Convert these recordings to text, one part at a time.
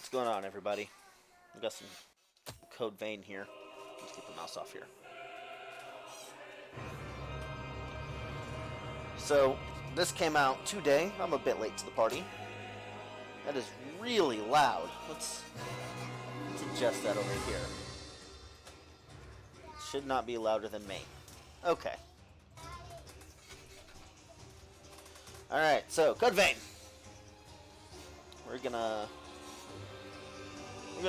What's going on, everybody? We've got some Code Vein here. Let's keep the mouse off here. So, this came out today. I'm a bit late to the party. That is really loud. Let's adjust that over here. It should not be louder than me. Okay. Alright, so, Code Vein. We're gonna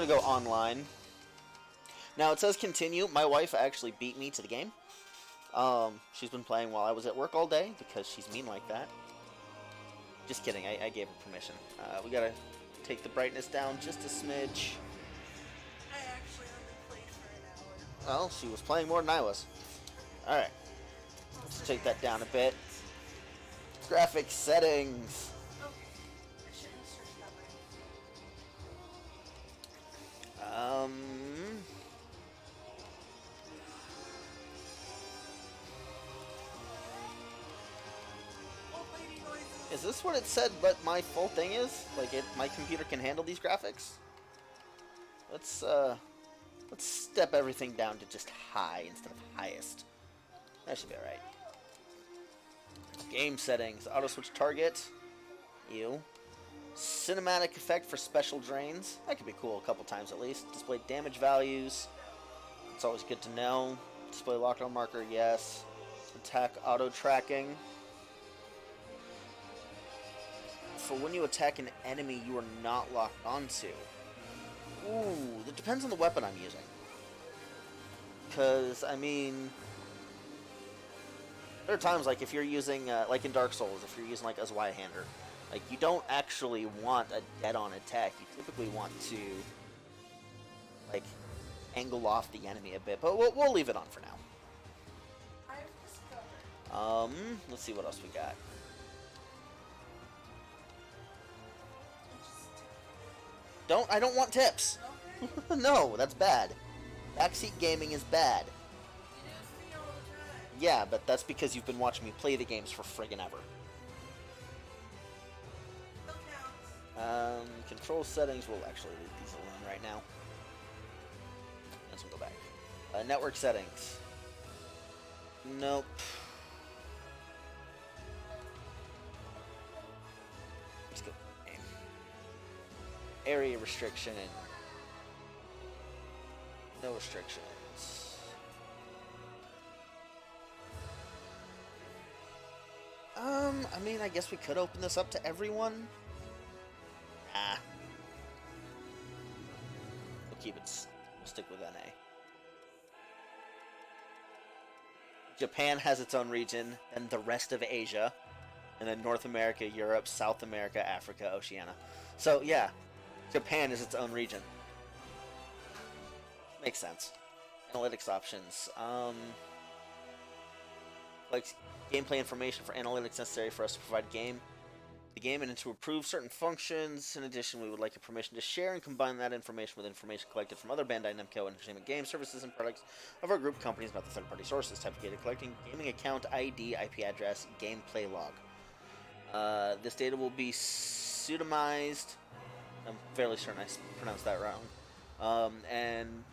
go online. Now, it says continue. My wife actually beat me to the game. She's been playing while I was at work all day because she's mean like that. Just kidding, I gave her permission. We gotta take the brightness down just a smidge. I actually only played for an hour. Well, she was playing more than I was. Alright, let's take that down a bit. Graphics settings. Okay. I shouldn't search that way. Old lady noises. Is this what it said what my full thing is? Like, my computer can handle these graphics? Let's step everything down to just high instead of highest. That should be alright. Game settings. Auto switch target. Ew. Cinematic effect for special drains. That could be cool a couple times at least. Display damage values. It's always good to know. Display lockdown marker, yes. Attack auto tracking. For when you attack an enemy you are not locked onto. Ooh, that depends on the weapon I'm using. Because, I mean, there are times, like, if you're using, like in Dark Souls, if you're using, like, a Zweihander, like, you don't actually want a dead-on attack. You typically want to, like, angle off the enemy a bit. But we'll leave it on for now. I've discovered. Let's see what else we got. I don't want tips! Okay. No, that's bad. Backseat gaming is bad. You do see all the time. Yeah, but that's because you've been watching me play the games for friggin' ever. Still counts. Control settings, we'll actually leave these alone right now. Let's go back. Network settings. Nope. Let's go. Area restriction. No restrictions. I mean, I guess we could open this up to everyone. Nah. We'll stick with NA. Japan has its own region, and the rest of Asia, and then North America, Europe, South America, Africa, Oceania. So, yeah, Japan is its own region. Makes sense. Analytics options. Like gameplay information for analytics necessary for us to provide the game and to approve certain functions. In addition, we would like your permission to share and combine that information with information collected from other Bandai Namco Entertainment game services and products of our group companies, not the third-party sources. Type of data collecting: gaming account ID, IP address, gameplay log. This data will be pseudonymized. I'm fairly certain I pronounced that wrong. And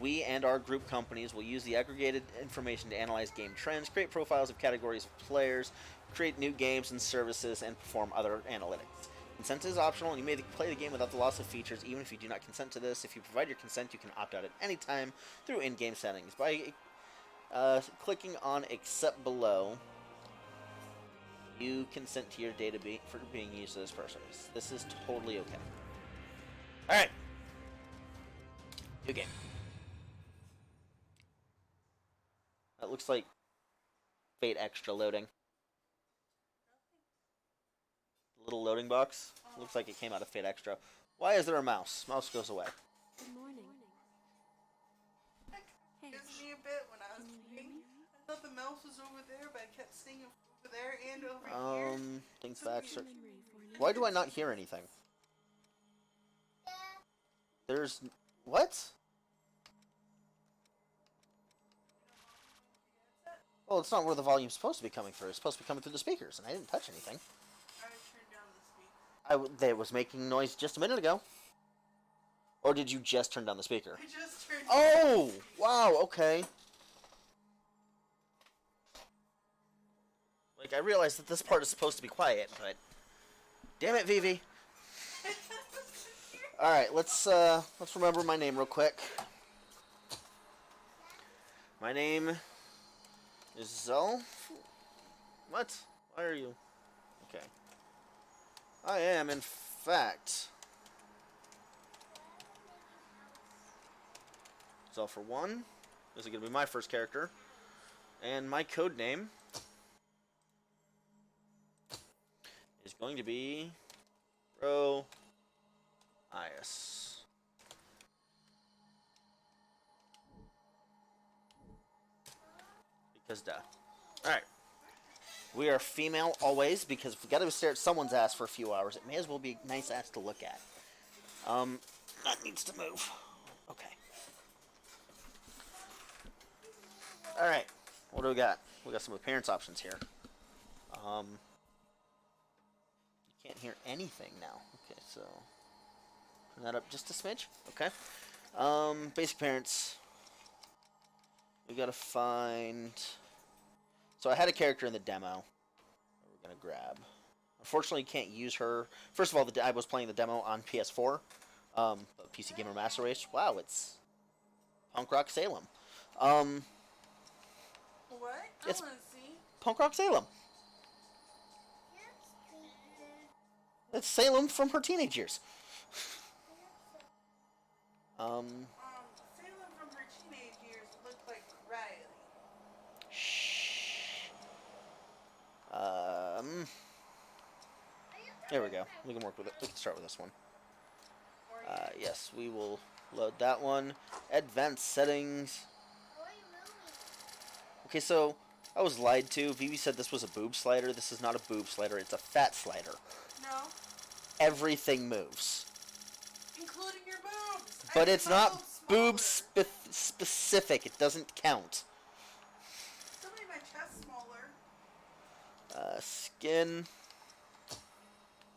we and our group companies will use the aggregated information to analyze game trends, create profiles of categories of players, create new games and services, and perform other analytics. Consent is optional, and you may play the game without the loss of features, even if you do not consent to this. If you provide your consent, you can opt out at any time through in-game settings. By clicking on Accept below, you consent to your data for being used as purpose. This is totally okay. Alright. New game. That looks like Fate Extra loading. The little loading box looks like it came out of Fate Extra. Why is there a mouse? Mouse goes away. Good morning. Hey, Gives me a bit when I was playing. I thought the mouse was over there, but I kept seeing it over there and over here. Things back. memory for an Why do I not hear anything? There's... What? Well, it's not where the volume's supposed to be coming through. It's supposed to be coming through the speakers, and I didn't touch anything. I turned down the speaker. They was making noise just a minute ago. Or did you just turn down the speaker? I just turned. Oh! Wow, okay. Like, I realize that this part is supposed to be quiet, but... Damn it, Vivi. Alright, let's remember my name real quick. My name is Zell. What? Why are you... Okay. I am, in fact... Zell for one. This is going to be my first character. And my code name is going to be Ro Ias. Because duh. Alright. We are female always, because if we gotta stare at someone's ass for a few hours, it may as well be a nice ass to look at. That needs to move. Okay. Alright. What do we got? We got some appearance options here. You can't hear anything now. Okay, so turn that up just a smidge. Okay. Basic appearance. We gotta find. So I had a character in the demo that we're gonna grab. Unfortunately, you can't use her. First of all, I was playing the demo on PS4, PC Gamer Master Race. Wow, it's Punk Rock Salem. What? It's- I want to see. Punk Rock Salem. It's Salem from her teenage years. Salem from her teenage years looked like Riley. Shh. There we go. We can work with it. We can start with this one. Yes, we will load that one. Advanced settings. Okay, so I was lied to. Vivi said this was a boob slider. This is not a boob slider. It's a fat slider. No. Everything moves. Including your boobs. But I it's made not my boob boobs smaller. specific. It doesn't count. Still made my chest smaller. Skin.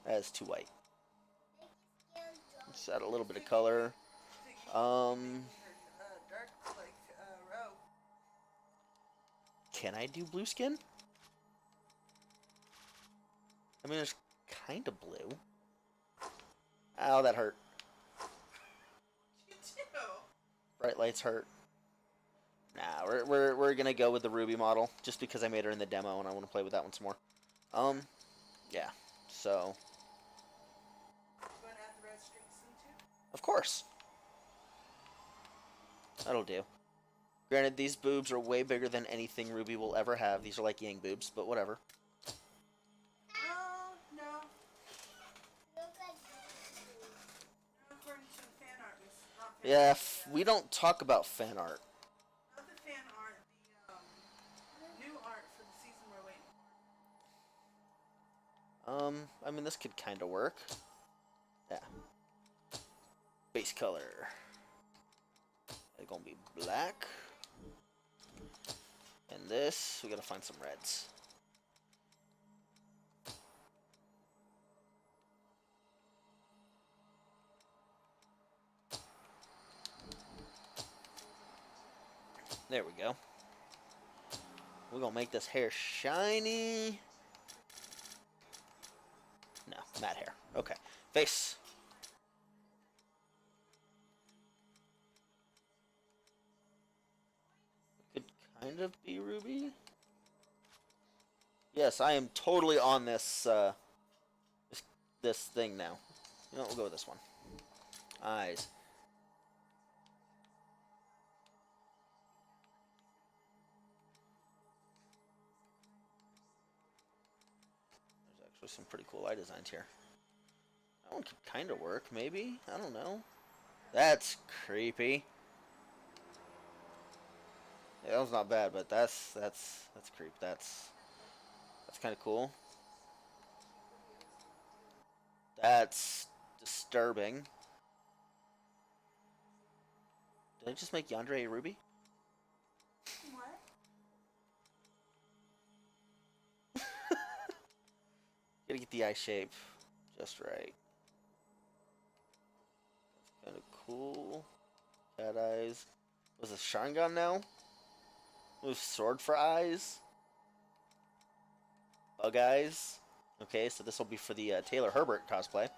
That is too white. Just add a little bit of color. Dark like Ro. Can I do blue skin? I mean, it's kind of blue. Ow, that hurt. You do. Bright lights hurt. Nah, we're gonna go with the Ruby model just because I made her in the demo and I want to play with that one some more. Yeah. So, You want to add the red streaks in too? of course. That'll do. Granted, these boobs are way bigger than anything Ruby will ever have. These are like Yang boobs, but whatever. Oh, no. Not according to the fan art. It's not fan Yeah, art, we don't talk about fan art. Not the fan art, the new art for the season we're waiting for. I mean, this could kind of work. Yeah. Base color. It's gonna be black. And this, we gotta find some reds. There we go. We're gonna make this hair shiny. No, matte hair. Okay. Face. Could kind of be Ruby. Yes, I am totally on this, this thing now. You know what, we'll go with this one. Eyes. There's actually some pretty cool eye designs here. That one could kind of work, maybe? I don't know. That's creepy. Yeah, that was not bad, but that's creep. That's kind of cool. That's disturbing. Did I just make Yandere a Ruby? What? Gotta get the eye shape just right. That's kind of cool. Cat eyes. Was it Sharingan now? With sword for eyes. Bug eyes. Okay, so this will be for the Taylor Herbert cosplay.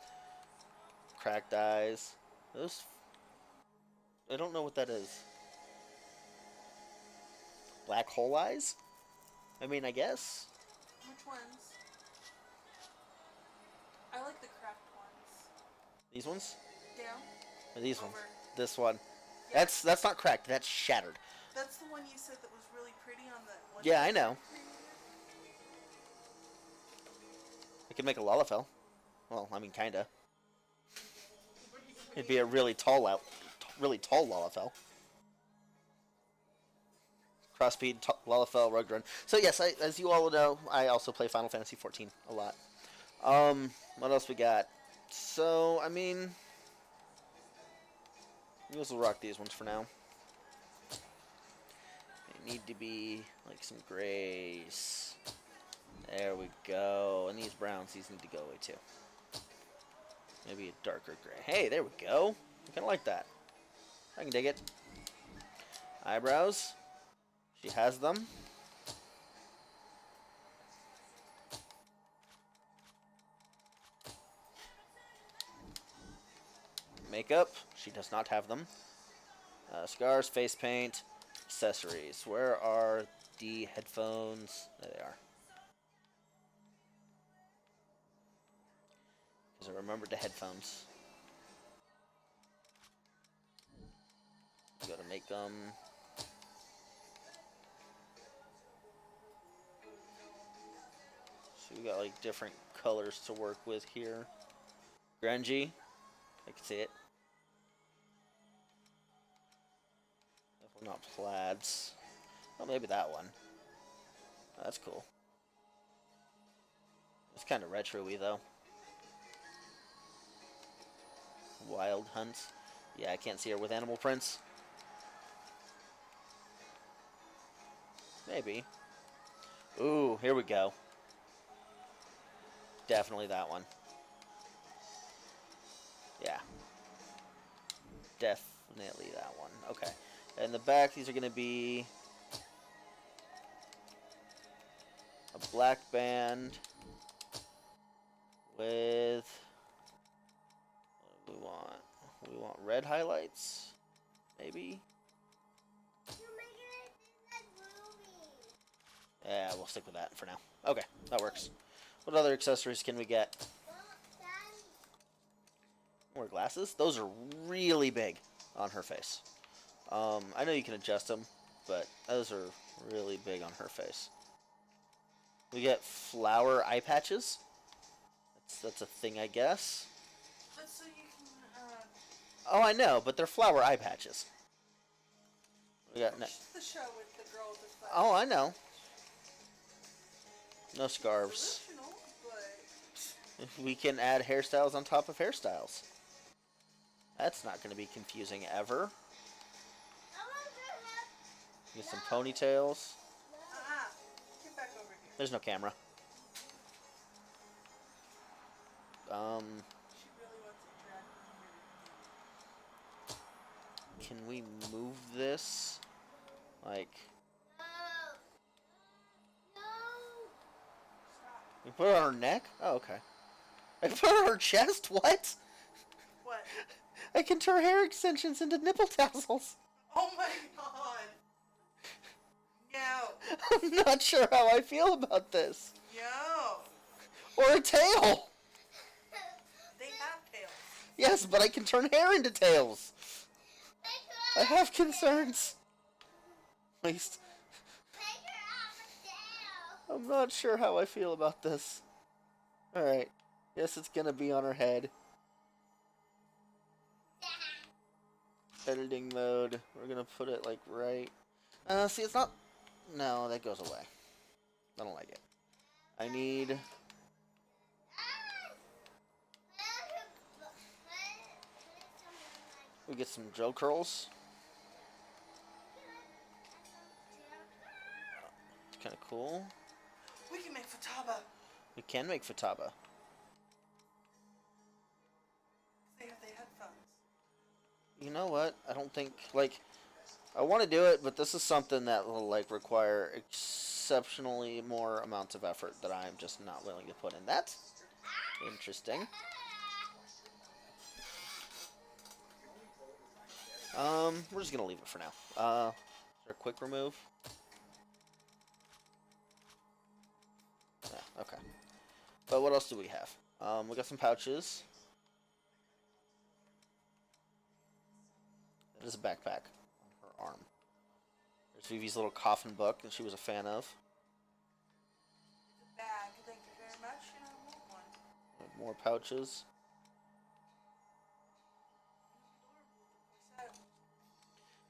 Cracked eyes. Those. I don't know what that is. Black hole eyes? I mean, I guess. Which ones? I like the cracked ones. These ones? Down? Or these Over. ones? This one. Yeah. That's not cracked. That's shattered. That's the one you said that was really pretty on the one. Yeah, I know. I could make a Lalafell. Well, I mean, kinda. It'd be a really tall Lalafell. Crossbead, Lalafell, Rugdrun. So yes, as you all know, I also play Final Fantasy XIV a lot. What else we got? So, I mean, we also rock these ones for now. They need to be like some grays. There we go. And these browns, these need to go away too. Maybe a darker gray. Hey, there we go. I kind of like that. I can dig it. Eyebrows. She has them. Makeup. She does not have them. Scars, face paint, accessories. Where are the headphones? There they are. Because I remembered the headphones. Gotta make them. So we got like different colors to work with here. Grungy. I can see it. Definitely not plaids. Oh, maybe that one. Oh, that's cool. It's kind of retro-y though. Wild Hunt. Yeah, I can't see her with animal prints. Maybe. Ooh, here we go. Definitely that one. Yeah. Definitely that one. Okay. In the back, these are going to be a black band with... What do we want? We want red highlights? Maybe? Yeah, we'll stick with that for now. Okay, that works. What other accessories can we get? More glasses? Those are really big on her face. I know you can adjust them, but those are really big on her face. We get flower eye patches. That's a thing, I guess. But so you can, Oh, I know, but they're flower eye patches. We got watch the show with the girl with the flowers. Oh, I know. No scarves. Original, but We can add hairstyles on top of hairstyles. That's not going to be confusing ever. Get some ponytails. get back over here. There's no camera. She really wants to drag me here. Can we move this? Like, we put it on her neck? Oh, okay. I can put it on her chest? What? What? I can turn hair extensions into nipple tassels. Oh my god. No. I'm not sure how I feel about this. Yo. Or a tail. They have tails. Yes, but I can turn hair into tails. I have concerns. At least. I'm not sure how I feel about this. Alright. Yes, it's gonna be on her head. Editing mode. We're gonna put it like right. See, it's not. No, that goes away. I don't like it. I need. We get some gel curls. It's kind of cool. We can make Futaba. We can make Futaba. They have the headphones. know what? I don't think, like, I want to do it, but this is something that will, like, require exceptionally more amounts of effort that I'm just not willing to put in. That's interesting. We're just gonna leave it for now. Is there a quick remove? Yeah, okay. But what else do we have? We got some pouches. That is a backpack on her arm. There's Vivi's little coffin book that she was a fan of. It's a bag. Thank you very much. And I want one. More pouches. What's that?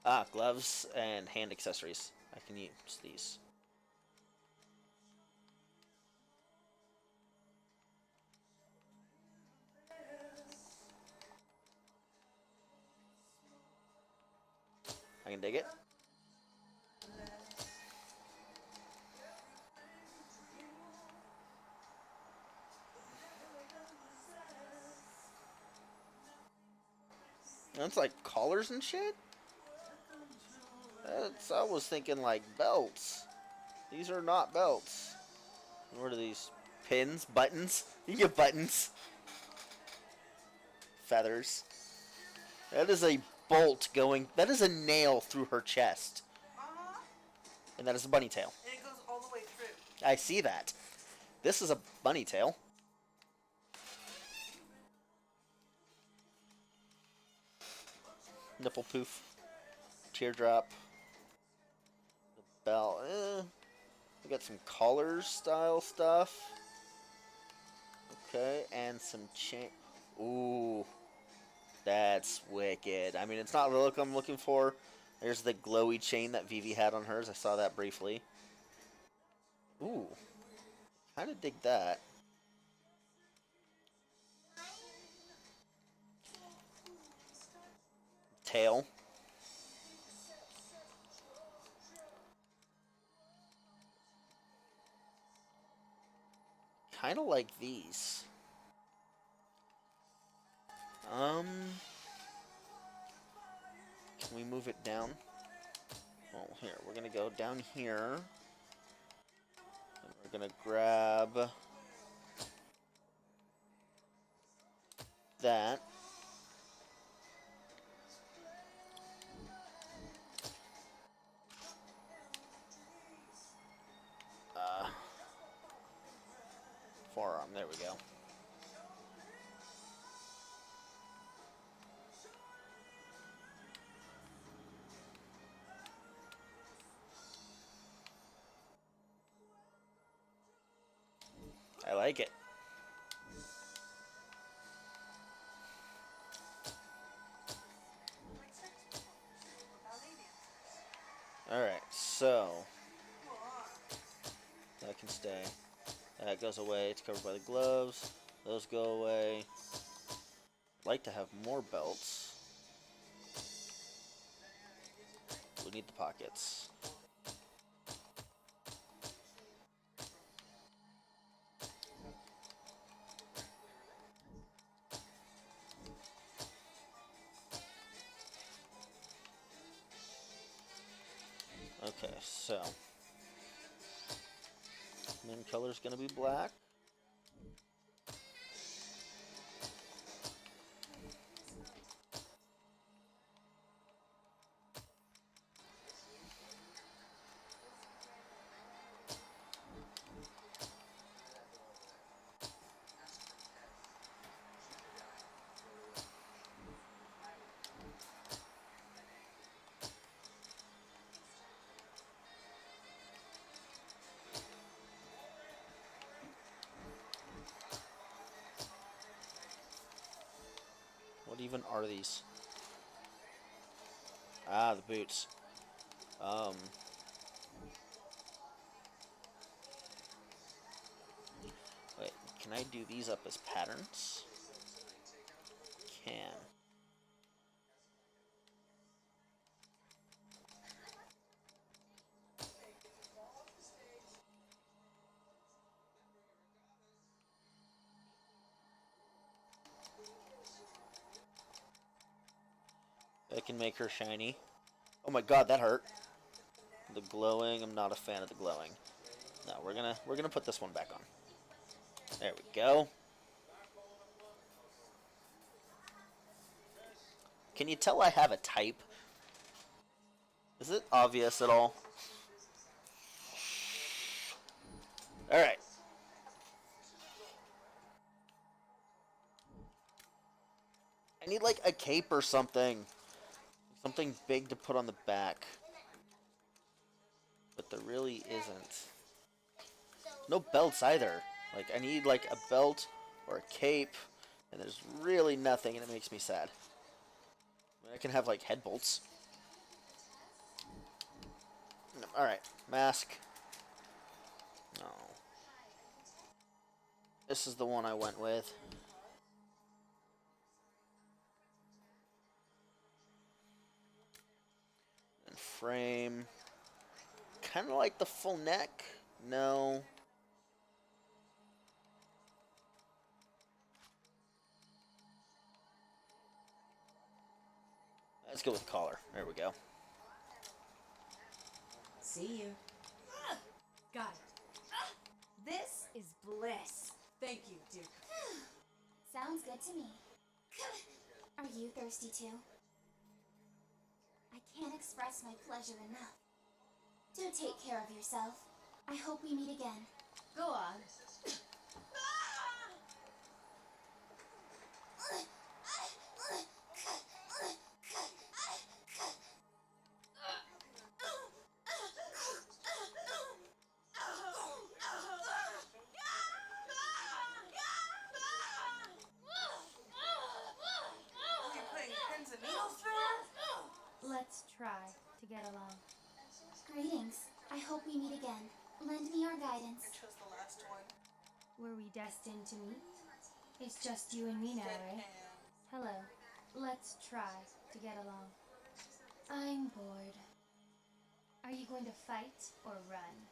Ah, gloves and hand accessories. I can use these. I can dig it. That's like collars and shit? I was thinking like belts. These are not belts. What are these? Pins? Buttons? You get buttons. Feathers. That is a bolt going. That is a nail through her chest. Uh-huh. And that is a bunny tail. And it goes all the way through. I see that. This is a bunny tail. Nipple poof. Teardrop. The bell. We got some collar style stuff. Okay, and some chain. Ooh. That's wicked. I mean, it's not the look I'm looking for. There's the glowy chain that Vivi had on hers. I saw that briefly. Ooh. Kind of dig that. Tail. Kind of like these. Can we move it down? Oh, here. We're going to go down here. And we're going to grab that. Forearm. There we go. I like it. Like sex before. Without aliens. Alright, so Come on. that can stay. That goes away. It's covered by the gloves. Those go away. I'd like to have more belts. We need the pockets. Okay, so main color's gonna be black. What even are these? Ah, the boots. Wait, can I do these up as patterns? Can. that can make her shiny. Oh my god, that hurt. The glowing, I'm not a fan of the glowing. No, we're gonna put this one back on. There we go. Can you tell I have a type? Is it obvious at all? Alright. I need like a cape or something. Something big to put on the back. But there really isn't. No belts either. Like, I need like a belt or a cape, and there's really nothing, and it makes me sad. I mean, I can have like head bolts. Alright, mask. No. This is the one I went with. And frame. Kind of like the full neck. No. Let's go with collar. There we go. See you. Got it. This is bliss. Thank you, Duke. Sounds good to me. Are you thirsty too? I can't express my pleasure enough. Do take care of yourself. I hope we meet again. Go on. You're putting pins and needles through? Let's try to get along. Greetings. I hope we meet again. Lend me your guidance. I chose the last one. Were we destined to meet? It's just you and me now, Deadpan. right? Hello. Let's try to get along. I'm bored. Are you going to fight or run?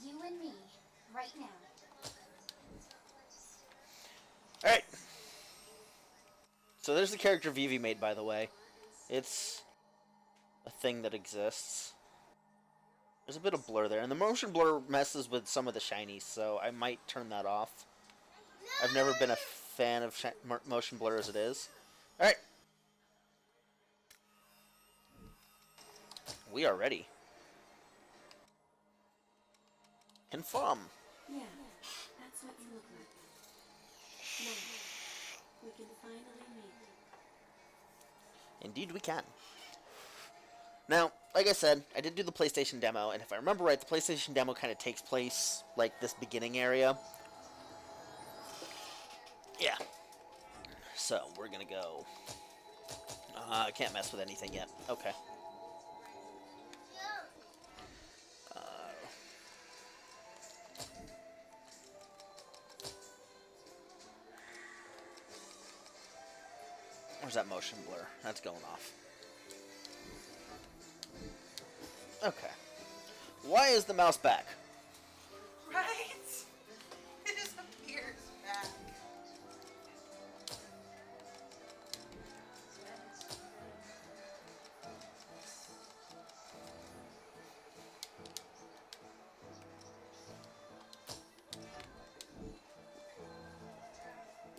You and me, right now. Alright. So there's the character Vivi made, by the way. It's a thing that exists. There's a bit of blur there, and the motion blur messes with some of the shinies, so I might turn that off. I've never been a fan of motion blur as it is. Alright. We are ready. Confirm. Yeah, that's what you look like. Now, we can finally meet. Indeed we can. Now, like I said, I did do the PlayStation demo, and if I remember right, the PlayStation demo kind of takes place, like, this beginning area. Yeah. So, we're gonna go... I can't mess with anything yet. Okay. Where's that motion blur? That's going off. Okay. Why is the mouse back? Right? It just appears back.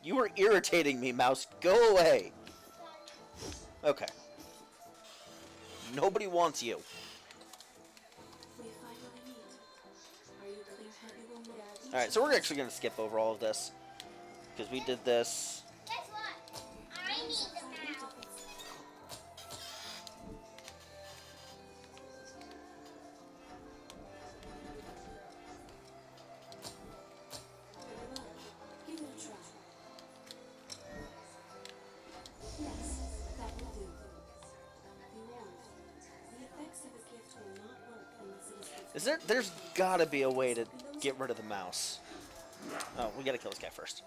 You were irritating me, mouse. Go away. Okay. Nobody wants you. We finally meet. Are you clear-headed or not? Alright, so we're actually going to skip over all of this. Because we did this. Guess what? I need the mouse. Very well. Give it a try. Yes, that will do. Be warned. The effects of a gift will not work unless it is There's gotta be a way to get rid of the mouse. Oh, we gotta kill this guy first.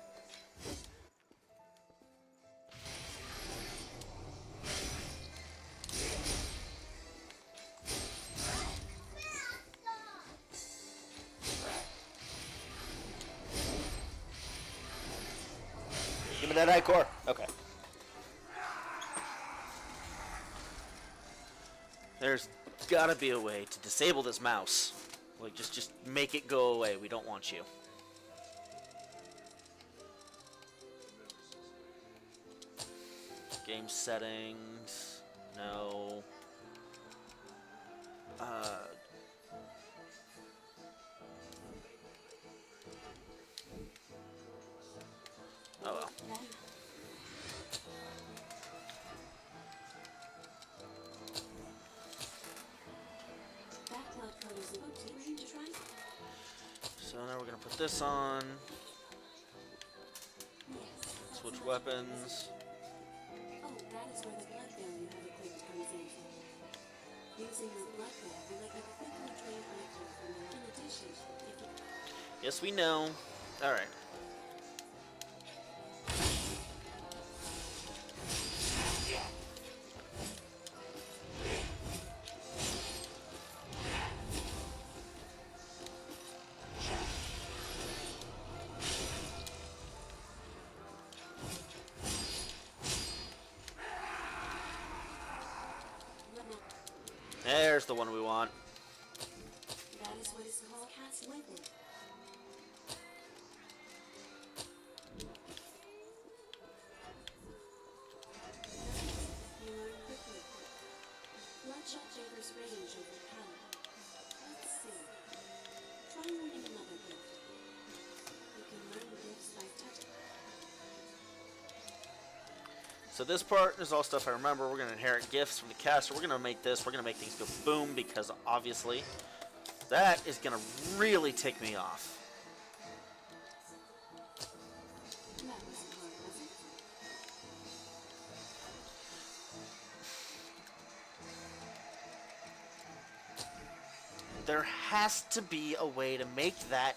Give me that high core. Okay. There's gotta be a way to disable this mouse. Like, just make it go away. We don't want you. Game settings. No. Oh well. Backlog code is invoked. Ready to try? So now we're gonna put this on. Yes. Switch weapons. Oh, that is where the blood value you have equipped comes in. Using your blood bag will let you quickly drain items from them. In addition, if you Yes, we know. All right. There's the one we want. that is what is called cat's weapon. You learn quickly. Bloodshot Jager's range overpowered. Let's see. Try learning another gift. You can learn gifts by touching. So this part is all stuff I remember. We're gonna inherit gifts from the caster. We're gonna make this. We're gonna make things go boom because obviously that is gonna really tick me off. That wasn't hard, was it? There has to be a way to make that.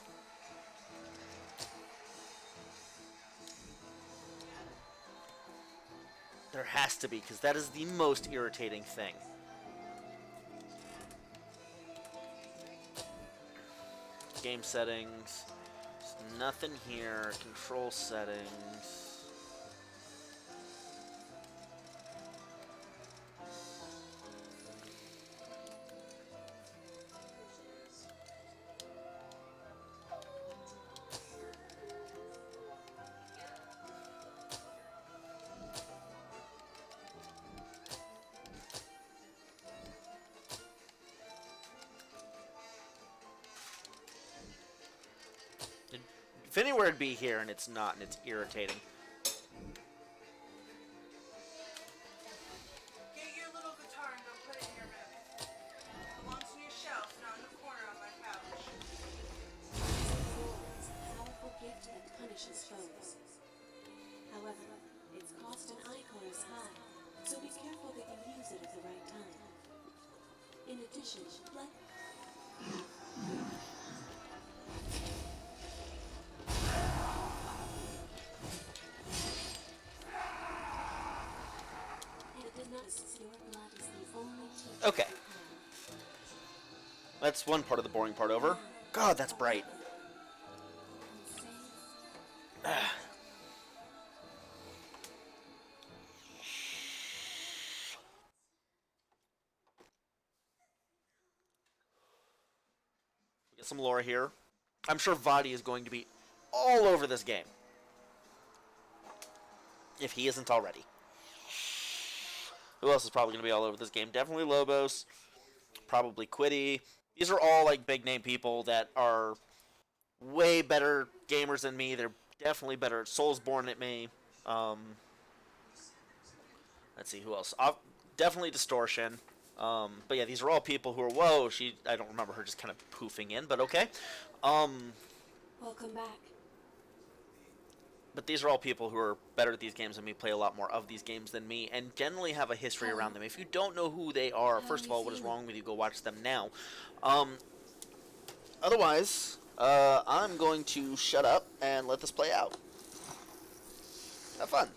There has to be, because that is the most irritating thing. Game settings. There's nothing here. Control settings. If anywhere it'd be here and it's not, and it's irritating. Get your little guitar and go put it in your room. It belongs on your shelf, not in the corner on my couch. It's a powerful gift that punishes foes. However, its cost and icon is high, so be careful that you use it at the right time. In addition, let it did not your blood is the only teacher. Okay. That's one part of the boring part over. God, that's bright. We get some lore here. I'm sure Vadi is going to be all over this game. If he isn't already. Who else is probably going to be all over this game? Definitely Lobos. Probably Quiddy. These are all like big name people that are way better gamers than me. They're definitely better at Soulsborne at me. Let's see who else. Definitely Distortion. But yeah, these are all people who are whoa. I don't remember her just kind of poofing in, but okay. Welcome back. But these are all people who are better at these games than me, play a lot more of these games than me, and generally have a history around them. If you don't know who they are, first of all, what is wrong with you? Go watch them now. Otherwise, I'm going to shut up and let this play out. Have fun.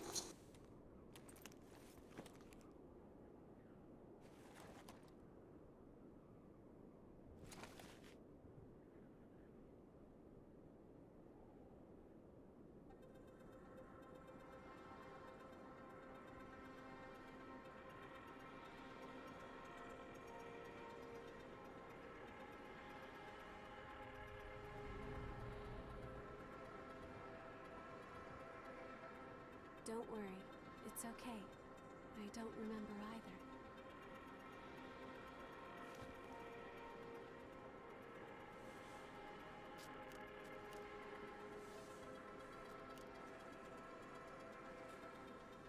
Don't worry. It's okay. I don't remember either.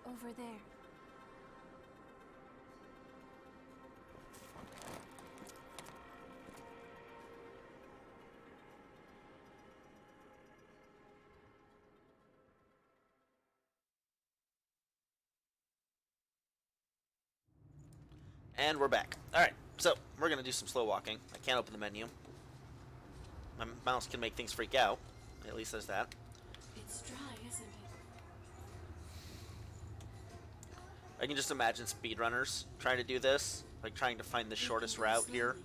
Over there. And we're back. Alright, so we're going to do some slow walking. I can't open the menu. My mouse can make things freak out. At least there's that. It's dry, isn't it? I can just imagine speedrunners trying to do this. Like trying to find the shortest route here.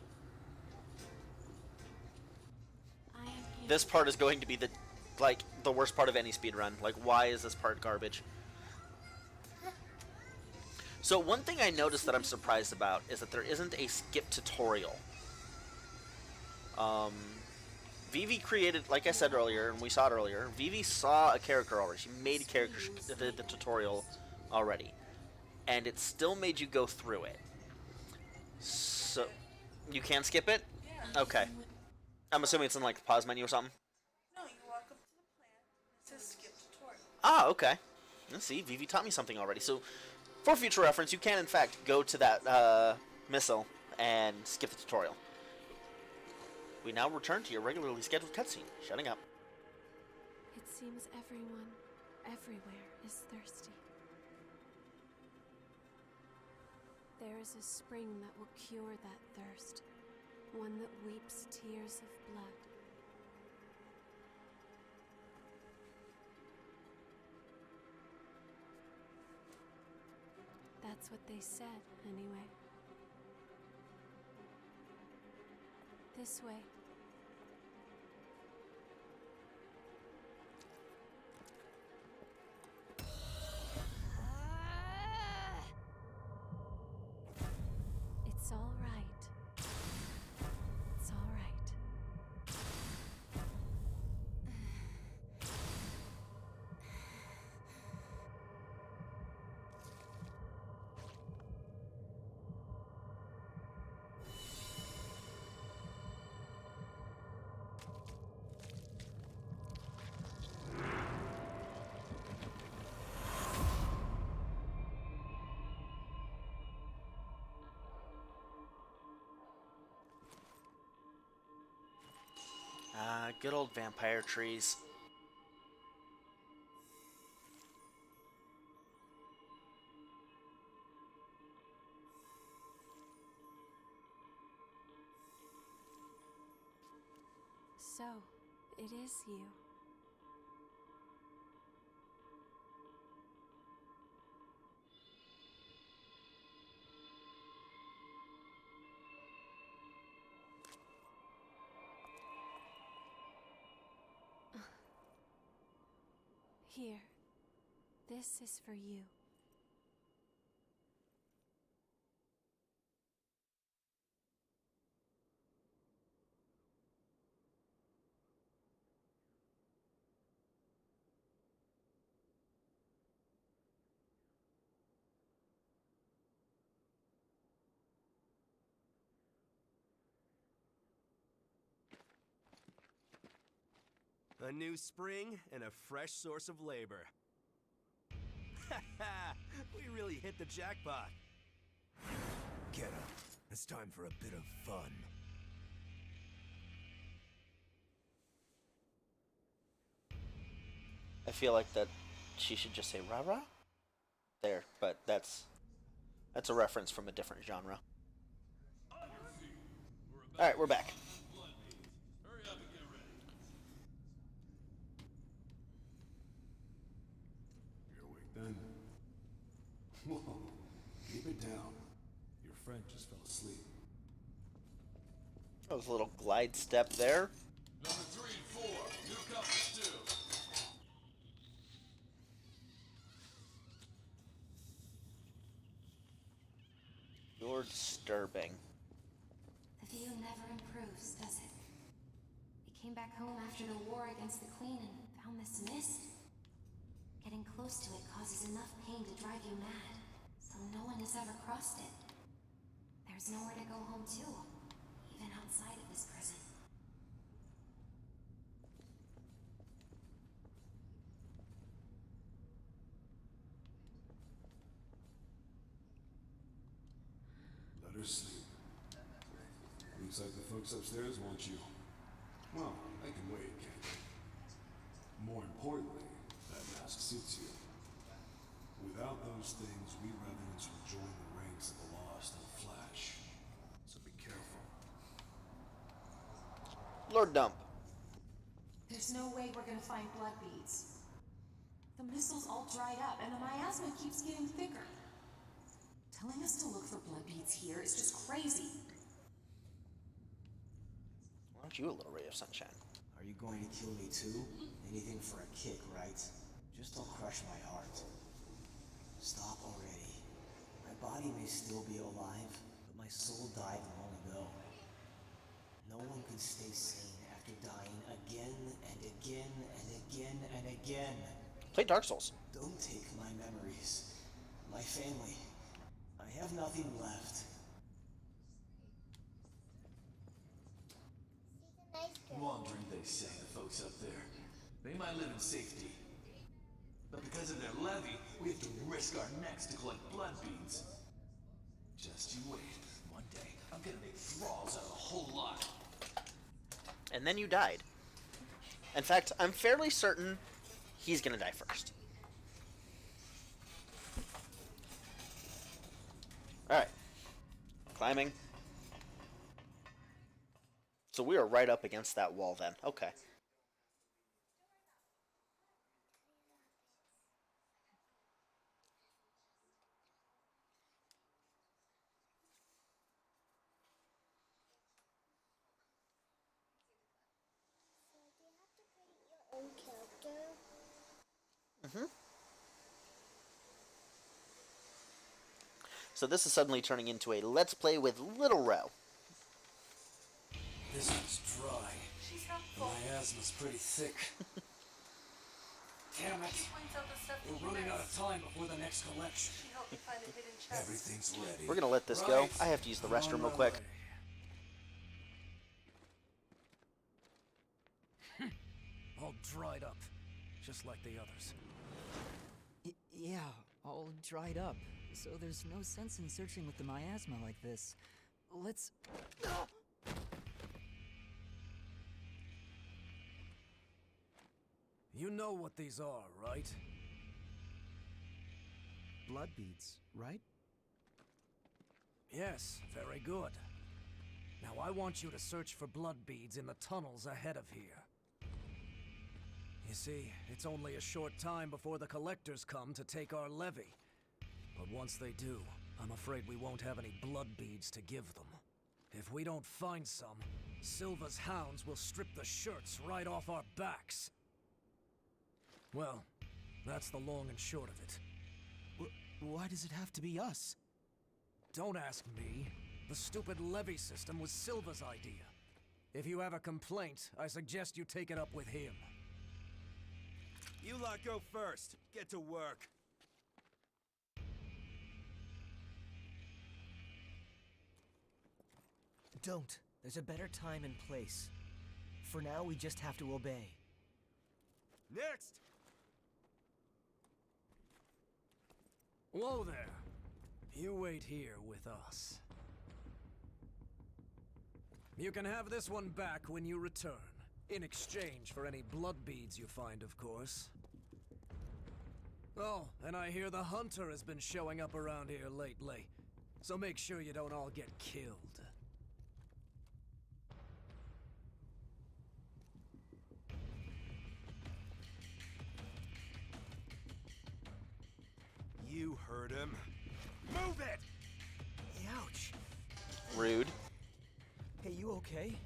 I am here. This part is going to be the worst part of any speedrun. Like, why is this part garbage? So one thing I noticed that I'm surprised about is that there isn't a skip tutorial. Vivi created, like I said earlier, and we saw it earlier, Vivi saw a character already. She made a character, the tutorial already. And it still made you go through it. So, you can skip it? Yeah. Okay. I'm assuming it's in like the pause menu or something? No, you walk up to the plant. It says skip tutorial. Ah, okay. Let's see, Vivi taught me something already. So, for future reference, you can in fact go to that missile and skip the tutorial. We now return to your regularly scheduled cutscene. Shutting up. It seems everyone, everywhere, is thirsty. There is a spring that will cure that thirst, one that weeps tears of blood. That's what they said, anyway. This way. It's all right. It's all right. Good old vampire trees. So, it is you. Here. This is for you. A new spring and a fresh source of labor. Ha ha! We really hit the jackpot. Get up. It's time for a bit of fun. I feel like that she should just say rah-rah there, but that's a reference from a different genre. Alright, we're back. You're awake then? Whoa, keep it down. Your friend just fell asleep. That was a little glide step there. Number 3 and 4, newcomers too. You're disturbing. The view never improves, does it? We came back home after the war against the Queen and found this mist. Getting close to it causes enough pain to drive you mad, so no one has ever crossed it. There's nowhere to go home to, even outside of this prison. Let her sleep. Looks like the folks upstairs want you. Well, they can wait, can't they? More importantly, that mask suits you. Without those things, we revenants will join the ranks of the lost in a flash. So be careful. Lord Dump. There's no way we're gonna find blood beads. The missile's all dried up, and the miasma keeps getting thicker. Telling us to look for blood beads here is just crazy. Why don't you a little ray of sunshine? Are you going to kill me too? Anything for a kick, right? Just don't crush my heart. Stop already. My body may still be alive, but my soul died long ago. No one could stay sane after dying again and again and again and again. Play Dark Souls. Don't take my memories. My family. I have nothing left. Wandering, they say, the folks up there. They might live in safety. But because of their levy, we have to risk our necks to collect blood beads. Just you wait. One day, I'm gonna make thralls out of a whole lot. And then you died. In fact, I'm fairly certain he's gonna die first. Alright. Climbing. So we are right up against that wall then. Okay. So this is suddenly turning into a Let's Play with Little Ro. This one's dry. She's The helpful. miasma's pretty thick. Damn it! She points out the stuff that We're you running out missed. of time before the next collection. She helped me find a hidden chest. Everything's ready. We're gonna let this go. Right. I have to use the I'm on restroom my real quick. way. All dried up, just like the others. Yeah, all dried up. So there's no sense in searching with the miasma like this. Let's... You know what these are, right? Blood beads, right? Yes, very good. Now I want you to search for blood beads in the tunnels ahead of here. You see, it's only a short time before the collectors come to take our levy. But once they do, I'm afraid we won't have any blood beads to give them. If we don't find some, Silva's hounds will strip the shirts right off our backs. Well, that's the long and short of it. Why does it have to be us? Don't ask me. The stupid levy system was Silva's idea. If you have a complaint, I suggest you take it up with him. You lot go first. Get to work. Don't. There's a better time and place. For now, we just have to obey. Next! Whoa there. You wait here with us. You can have this one back when you return. In exchange for any blood beads you find, of course. Oh, and I hear the hunter has been showing up around here lately. So make sure you don't all get killed. You heard him. Move it! Ouch. Rude. Hey, you okay?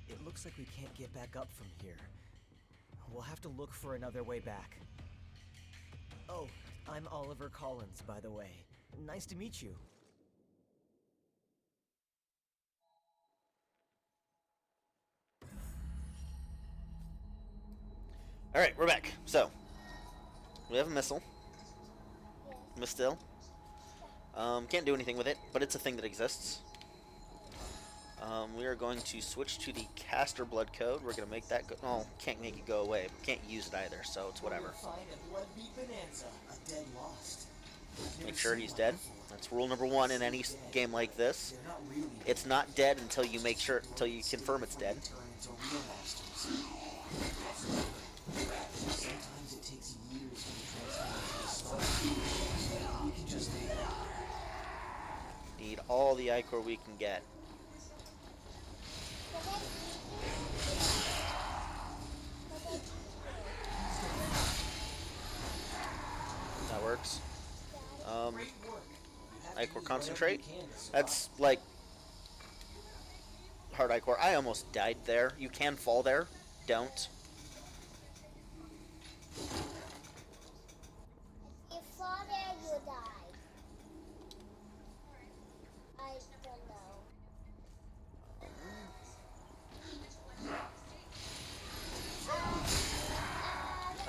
It looks like we can't get back up from here. We'll have to look for another way back. Oh, I'm Oliver Collins, by the way. Nice to meet you. Alright, we're back. So, we have a missile. Mistil. Can't do anything with it, but it's a thing that exists. We are going to switch to the caster blood code. We're going to make that go... Oh, can't make it go away, but can't use it either, so it's whatever. Make sure he's dead. That's rule number 1 in any game like this. It's not dead until you make sure, until you confirm it's dead. Sometimes it takes years for the transformation to start. Need all the Ichor we can get. That works. Ichor concentrate. That's like hard Ichor. I almost died there. You can fall there. Don't. If you fall there, you die. I don't know.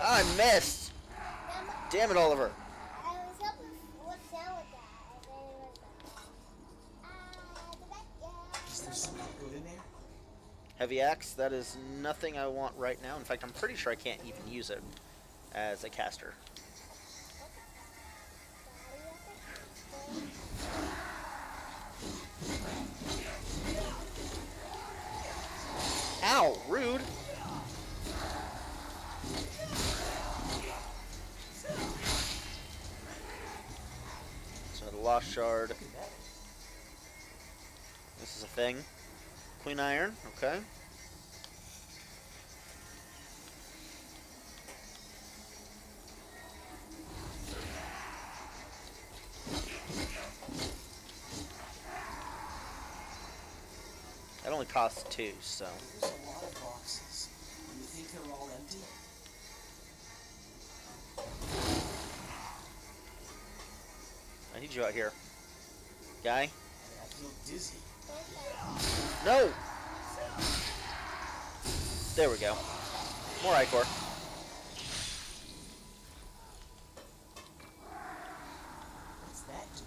I missed! Damn it, Oliver. I was hoping what's down with that. Is there something good in there? Heavy axe, that is nothing I want right now. In fact, I'm pretty sure I can't even use it as a caster. Ow, rude. So the Lost Shard. This is a thing. Queen Iron, okay. That only costs 2, so. There's a lot of boxes. Do you think they're all empty? I need you out here. Guy? I feel dizzy. No! There we go. More Ichor. What's that do?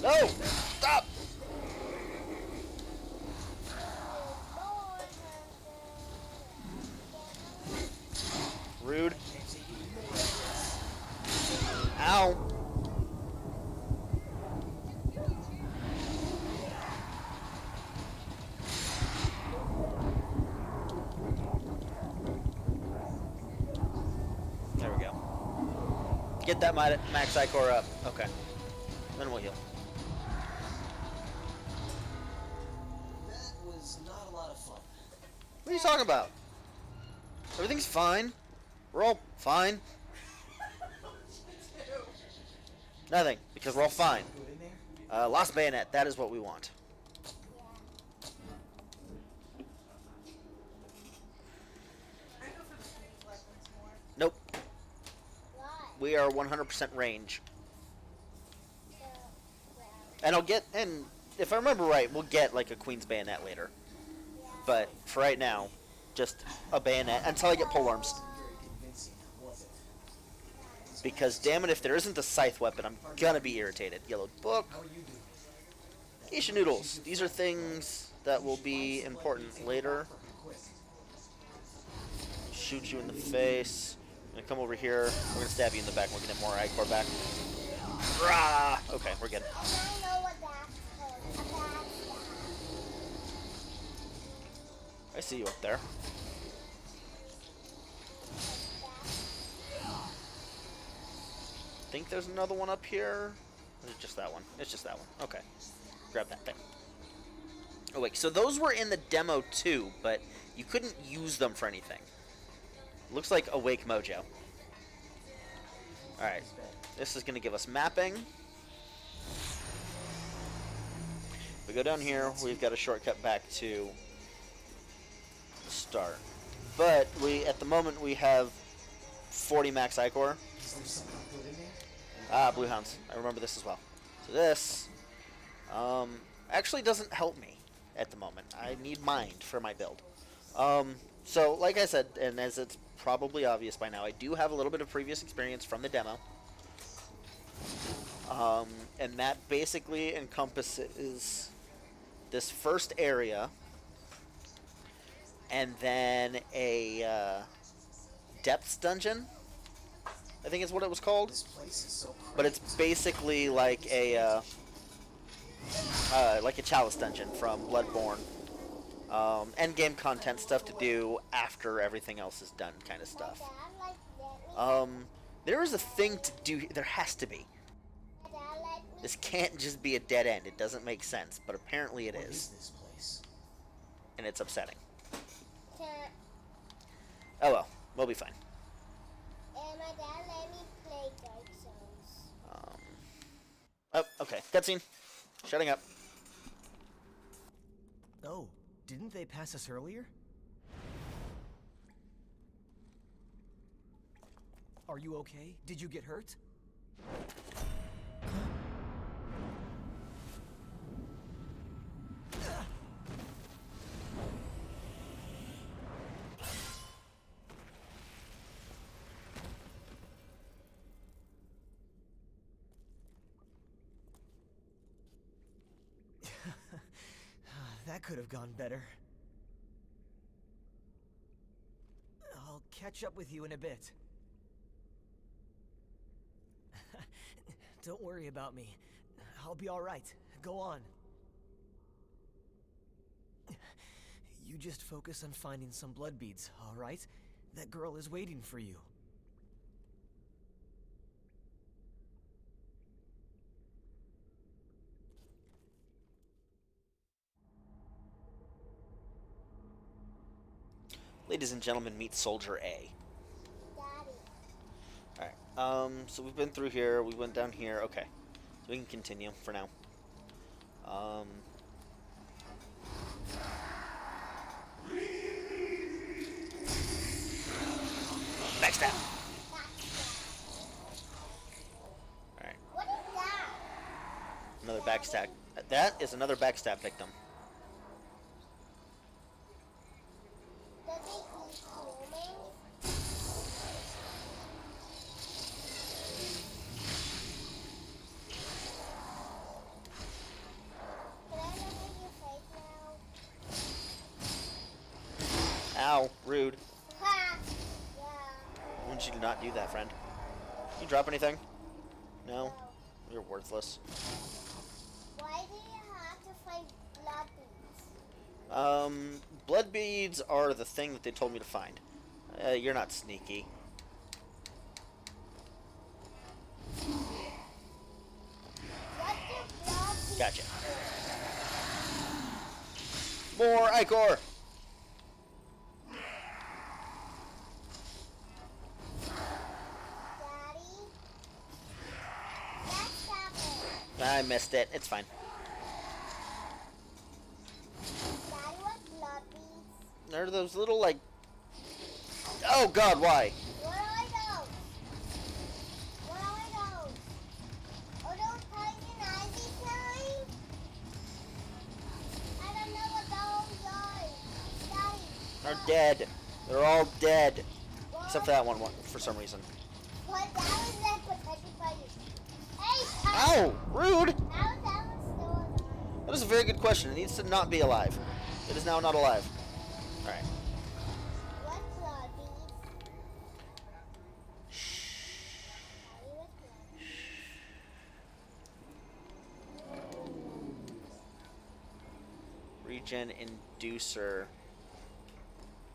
No! Stop! Rude. Ow! There we go. Get that max Ichor up. Okay. Then we'll heal. That was not a lot of fun. What are you talking about? Everything's fine. We're all fine. Nothing, because we're all fine. Lost Bayonet, that is what we want. Nope. We are 100% range. And and if I remember right, we'll get like a Queen's Bayonet later. But for right now, just a bayonet until I get polearms. Because damn it, if there isn't a scythe weapon, I'm gonna be irritated. Yellow book. Geisha noodles. These are things that will be important later. Shoot you in the face. I'm gonna come over here. We're gonna stab you in the back. We're gonna get more Ichor back. Rah! Okay, we're good. I see you up there. Think there's another one up here. Or is it just that one? It's just that one. Okay. Grab that thing. Oh wait, so those were in the demo too, but you couldn't use them for anything. Looks like Awake Mojo. Alright. This is gonna give us mapping. We go down here, we've got a shortcut back to the start. But at the moment we have 40 max Ichor. Ah, Blue Hounds. I remember this as well. So this Actually doesn't help me at the moment. I need mind for my build. So, like I said, and as it's probably obvious by now, I do have a little bit of previous experience from the demo. And that basically encompasses this first area, and then a depths dungeon, I think is what it was called. This place is so crazy. But it's basically like a chalice dungeon from Bloodborne. Endgame content stuff to do after everything else is done, kind of stuff. There is a thing to do. There has to be. This can't just be a dead end. It doesn't make sense, but apparently it is. What is this place? And it's upsetting. Oh well, we'll be fine. And my dad let me play Dark Souls. Oh, okay. Cutscene. Shutting up. Oh, didn't they pass us earlier? Are you okay? Did you get hurt? That could have gone better. I'll catch up with you in a bit. Don't worry about me. I'll be all right. Go on. You just focus on finding some blood beads, all right? That girl is waiting for you. Ladies and gentlemen, meet Soldier A. Daddy. Alright, so we've been through here, we went down here, okay. So we can continue for now. Backstab! Alright. What is that? Another backstab. That is another backstab victim. Does it keep blooming? Can I look at your face now? Ow, rude. Ha! Yeah. I want you to not do that, friend. You drop anything? No? You're worthless. Why do you have to find blood beads? Blood beads are the thing that they told me to find. You're not sneaky. What do blood beads Gotcha. do? More Ichor! Daddy? That's happened. I missed it. It's fine. Daddy, what blood beads? They're those little, like... Oh, God, why? What are those? What are those? Are those poison ivy kind? I don't know what those are. Daddy. They're dead. They're all dead. What Except for that one, for some reason. But that was like protected by you. Hey, Ow! Rude! how is that one still alive? That is a very good question. It needs to not be alive. It is now not alive. Alright. What blood beads? Daddy, what blood? Regen Inducer.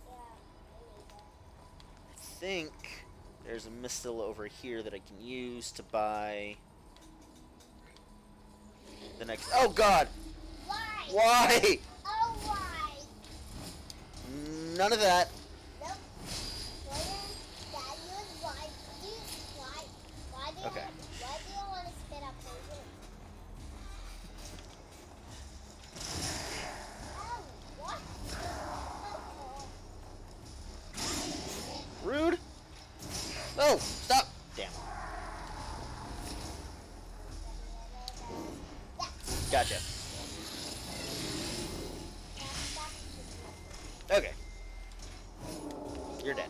Yeah, I think there's a mistle over here that I can use to buy the next... Oh, God! Why? Why? Oh, why? None of that. Nope. Daddy was why? Why do you Okay. why do you want to spit up poison? Oh, what? Oh, Rude. No, stop. Damn. Gotcha. Okay. You're dead.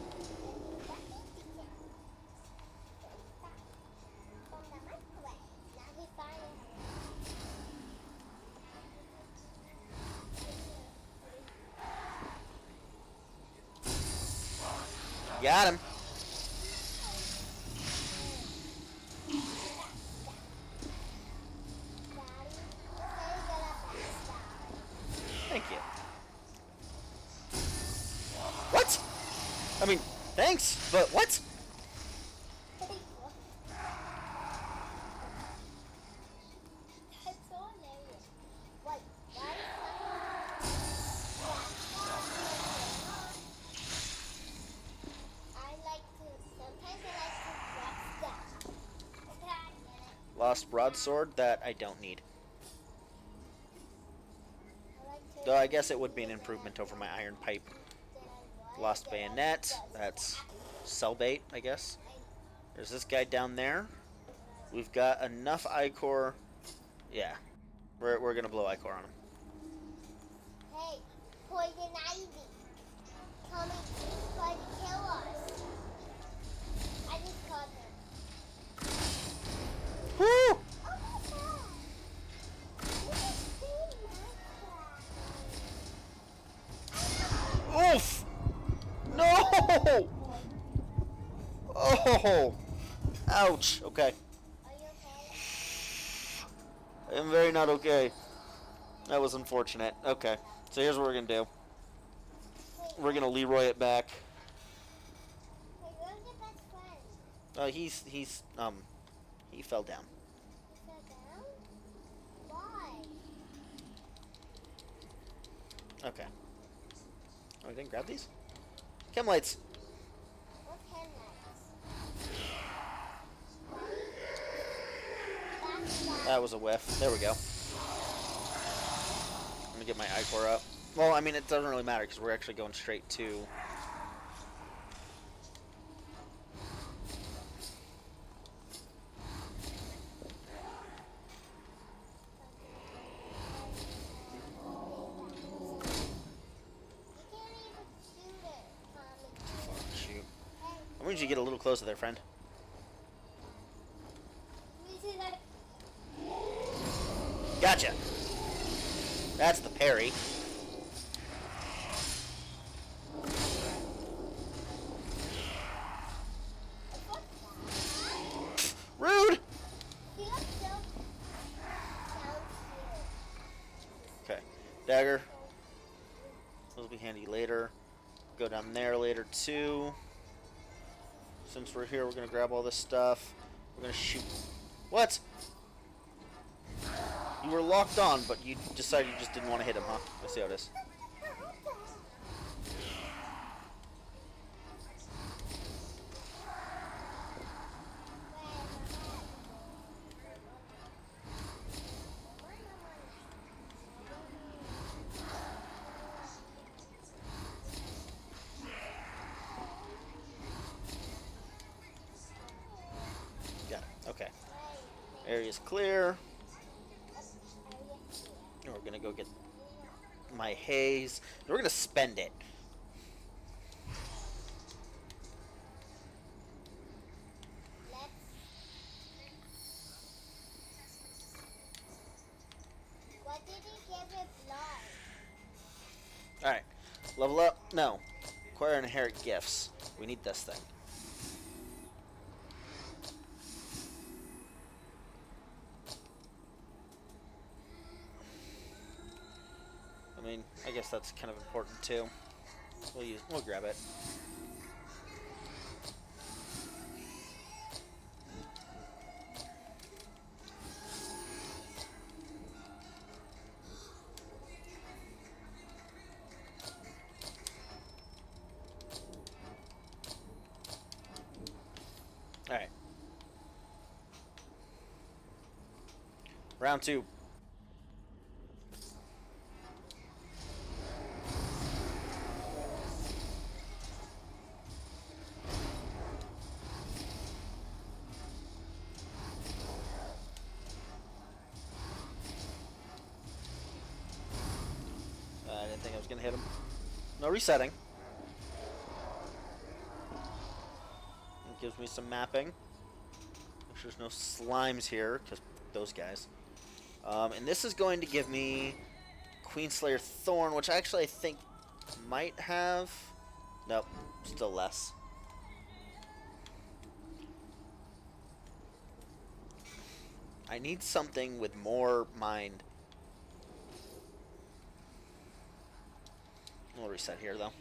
Got him. Thank you. What? I mean, thanks, but what? Lost broadsword that I don't need. Though I guess it would be an improvement over my iron pipe. Lost bayonet. That's cell bait, I guess. There's this guy down there. We've got enough ichor. Yeah, we're gonna blow ichor on him. Hey, poison ivy, coming to try to kill us. I just caught him. Woo! Oh my god! You just saved my cat. Oof! No! Oh! Ouch. Okay. Are you okay? I am very not okay. That was unfortunate. Okay. So here's what we're gonna do. We're gonna Leroy it back. Hey, where's your best friend? He fell down. He fell down? Why? Okay. Oh, I didn't grab these? Chem lights. What can That was a whiff. There we go. Let me get my ichor up. Well, I mean, it doesn't really matter because we're actually going straight to... Shoot. I want you to get a little closer there, friend. Gotcha. That's the parry. Rude! Okay. Dagger. Those will be handy later. Go down there later too. Since we're here, we're gonna grab all this stuff. We're gonna shoot. What? You were locked on, but you decided you just didn't want to hit him, huh? I see how it is. Got it. Okay. Area's clear. We're gonna go get my haze. We're gonna spend it. What did he give it blood? Alright. Level up? No. Acquire and inherit gifts. We need this thing. I mean, I guess that's kind of important too. We'll grab it. All right. Round 2. I didn't think I was gonna hit him. No resetting. It gives me some mapping. Make sure there's no slimes here, because those guys. And this is going to give me Queenslayer Thorn, which actually I think might have... Nope, still less. I need something with more mind. We'll reset here, though.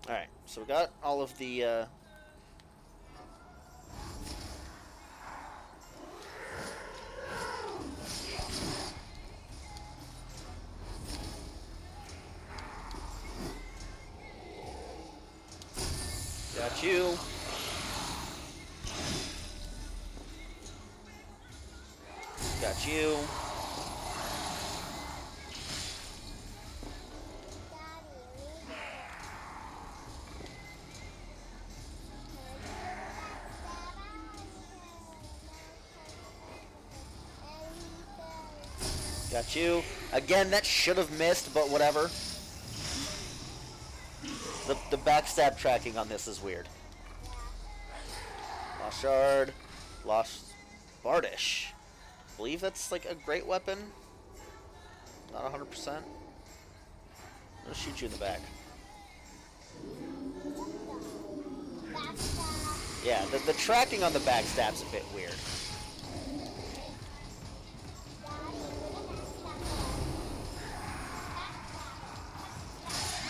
Alright, so we got all of the, Got you. Got you. Got you. Again, that should have missed, but whatever. The backstab tracking on this is weird. Lost Shard. Lost Bardish. I believe that's like a great weapon. Not 100%. I'll shoot you in the back. Yeah, the tracking on the backstab's a bit weird.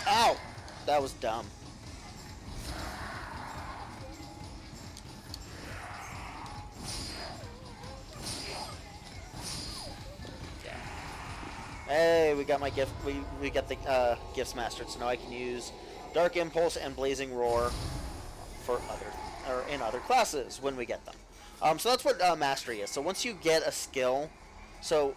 Ow! That was dumb. Hey, we got my gift. We got the gifts mastered, so now I can use Dark Impulse and Blazing Roar for in other classes when we get them. So that's what mastery is. So once you get a skill, so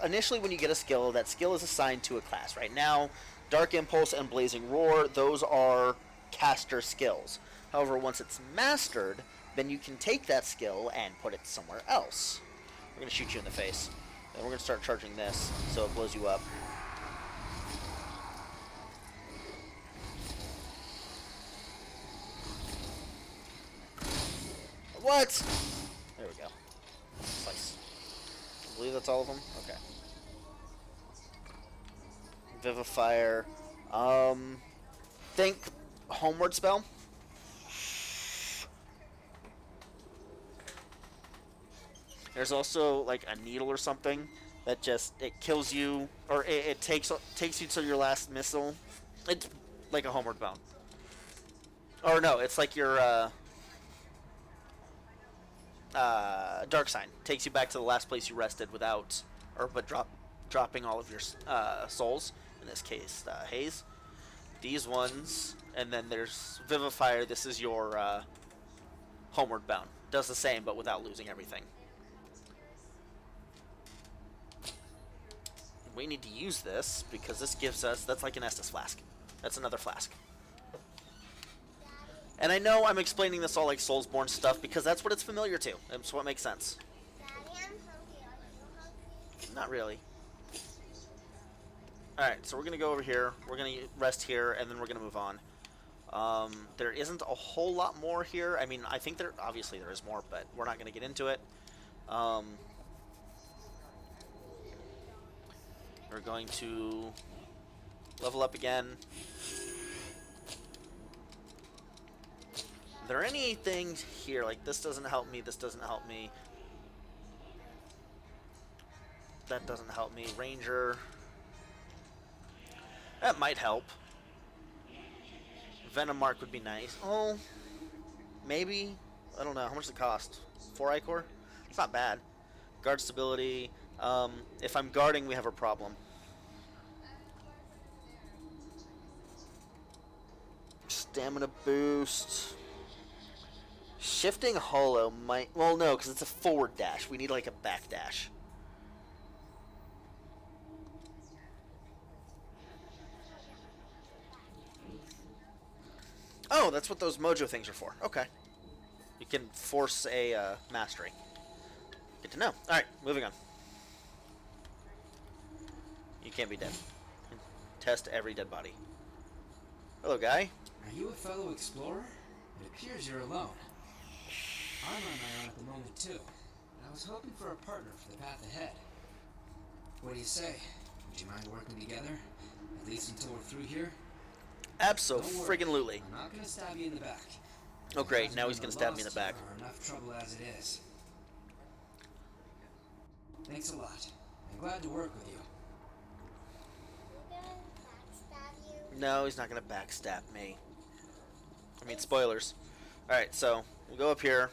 initially when you get a skill, that skill is assigned to a class. Right now, Dark Impulse and Blazing Roar, those are caster skills. However, once it's mastered, then you can take that skill and put it somewhere else. We're gonna shoot you in the face. And we're going to start charging this, so it blows you up. What? There we go. Slice. I believe that's all of them? Okay. Vivifier. Think Homeward Spell. There's also like a needle or something that just it kills you, or it takes you to your last missile. It's like a Homeward Bound. Or no, it's like your Dark Sign takes you back to the last place you rested without, but dropping all of your souls. In this case, Haze. These ones, and then there's Vivifier. This is your Homeward Bound. Does the same, but without losing everything. We need to use this because this gives us, that's like an Estus flask. That's another flask. And I know I'm explaining this all like Soulsborne stuff because that's what it's familiar to. That's what makes sense. Not really. Alright, so we're going to go over here. We're going to rest here, and then we're going to move on. There isn't a whole lot more here. I mean, I think obviously there is more, but we're not going to get into it. We're going to level up again. Are there any things here? Like, this doesn't help me, this doesn't help me. That doesn't help me. Ranger. That might help. Venom Mark would be nice. Oh, maybe. I don't know. How much does it cost? 4 Ichor? It's not bad. Guard stability. If I'm guarding, we have a problem. Stamina boost. Shifting Hollow might... Well, no, because it's a forward dash. We need, like, a back dash. Oh, that's what those mojo things are for. Okay. You can force a mastery. Good to know. Alright, moving on. can't be dead. Test every dead body. Hello, guy. Are you a fellow explorer? It appears you're alone. I'm on my own at the moment, too. I was hoping for a partner for the path ahead. What do you say? Would you mind working together? At least until we're through here? Abso-friggin-lutely. I'm not gonna stab you in the back. Oh great, now he's gonna stab me in the back. Enough trouble as it is. Thanks a lot. I'm glad to work with you. No, he's not gonna backstab me. I mean, spoilers. Alright, so, we'll go up here.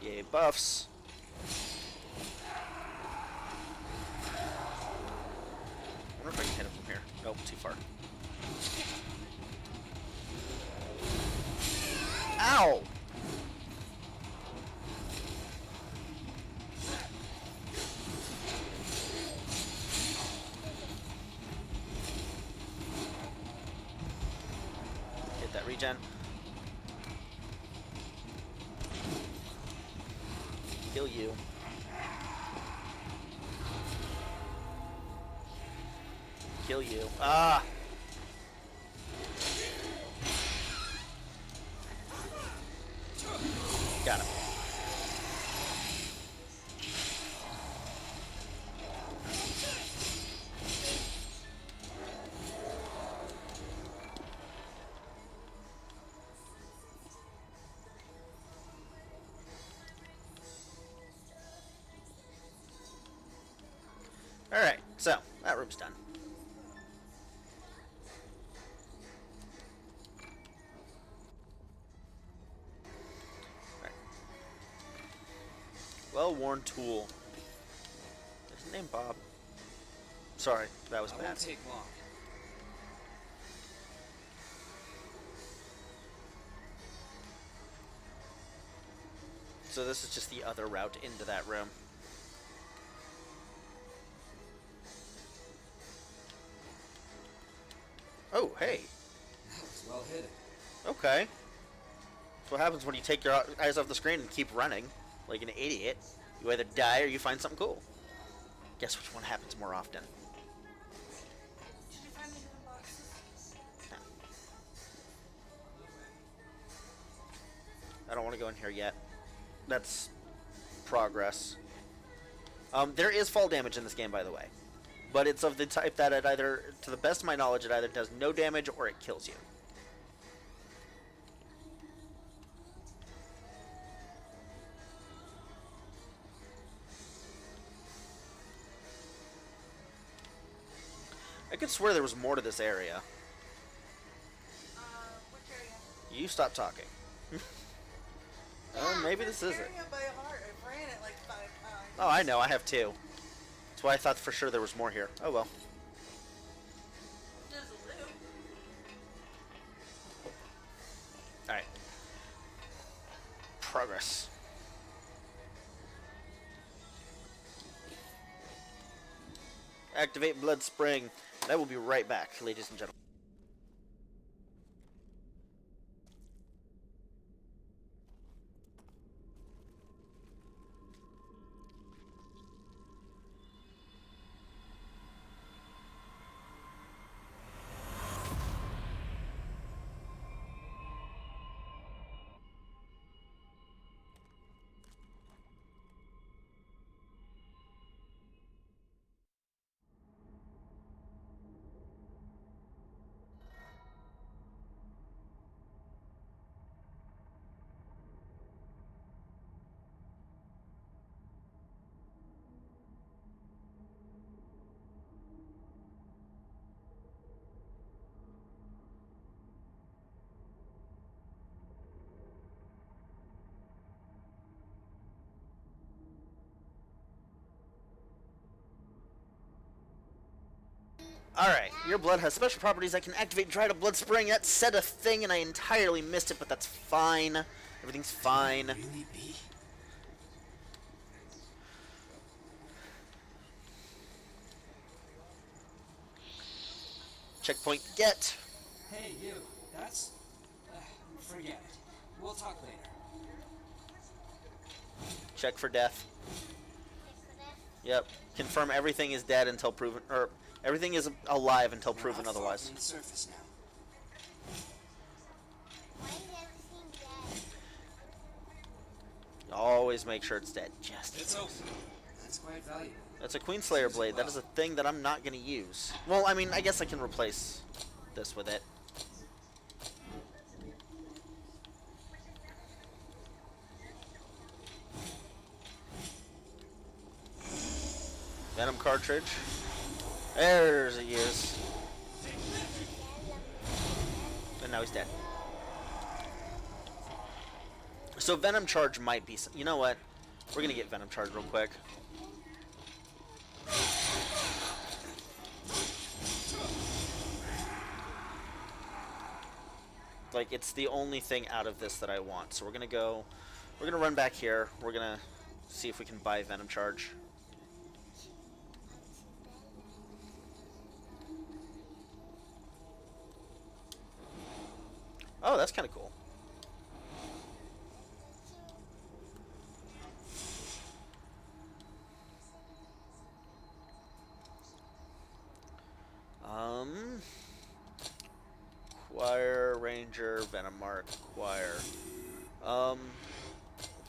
Yay, buffs. I wonder if I can hit him from here. Nope, too far. Ow! Get that regen. Kill you. Kill you. Ah! Got him. Alright, so, that room's done. Well-worn tool. Is his name Bob? Sorry, that was I bad. won't take long. So this is just the other route into that room. Oh, hey. That was well hidden. Okay. That's what happens when you take your eyes off the screen and keep running like an idiot. You either die or you find something cool. Guess which one happens more often? Did you find the hidden boxes? No. I don't want to go in here yet. That's progress. There is fall damage in this game, by the way. But it's of the type that it either, to the best of my knowledge, it either does no damage or it kills you. I could swear there was more to this area. Which area? You stop talking. Oh, maybe this is it. Area by heart. I've ran it like 5 times. Oh, I know. I have too. That's why I thought for sure there was more here. Oh, well. There's a loop. Alright. Progress. Activate Blood Spring. I will be right back, ladies and gentlemen. Alright, your blood has special properties that can activate Dried Up Blood Spring. That said a thing and I entirely missed it, but that's fine. Everything's fine. Really be? Checkpoint get. Hey, you. That's... forget it. We'll talk later. Check for death. Yep. Confirm everything is dead until proven, or everything is alive until We're proven not far otherwise. from the surface now. Why is everything dead? Always make sure it's dead. Just. It's open. That's quite valuable. That's a Queenslayer blade. That is a thing that I'm not going to use. Well, I mean, I guess I can replace this with it. Venom cartridge. There's he is. And now he's dead. So Venom charge might be... You know what? We're going to get Venom charge real quick. Like, it's the only thing out of this that I want. So we're going to go... We're going to run back here. We're going to see if we can buy Venom charge. Oh, that's kind of cool. Choir, Ranger, Venom Mark, Choir.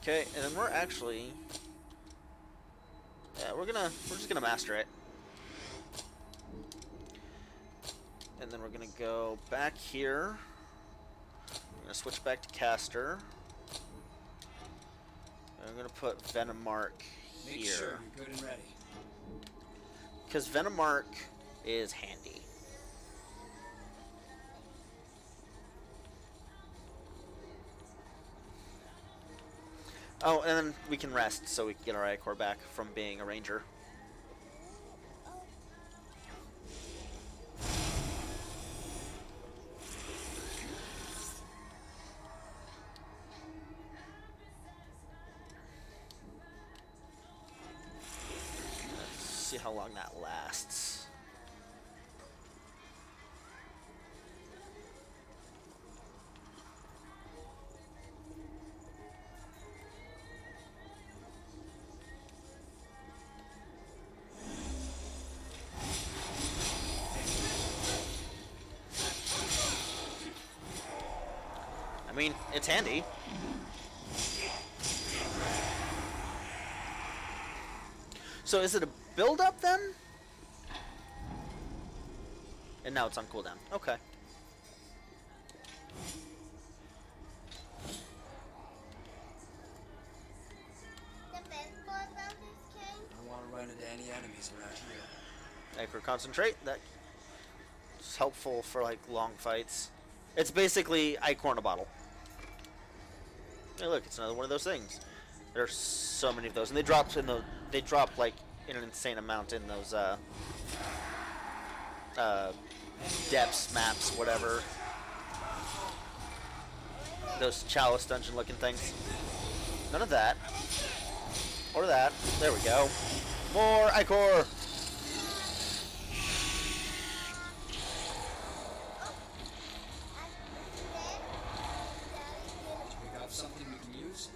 Okay, and then we're actually... Yeah, we're just gonna master it. And then we're gonna go back here. I'm gonna switch back to Caster. And I'm gonna put Venom Mark here. Make sure you're good and ready. Because Venom Mark is handy. Oh, and then we can rest so we can get our Ichor back from being a ranger. Let's see how long that lasts. I mean, it's handy. So is it a build-up then? And now it's on cooldown. Okay. The best part about this game? I want to run into any enemies around here. Ichor concentrate. That's helpful for like long fights. It's basically Ichor in a bottle. Hey, look, it's another one of those things. There's so many of those, and they drop like in an insane amount in those depths maps, whatever. Those chalice dungeon looking things. None of that. Or that. There we go. More Ichor. We got something we can use?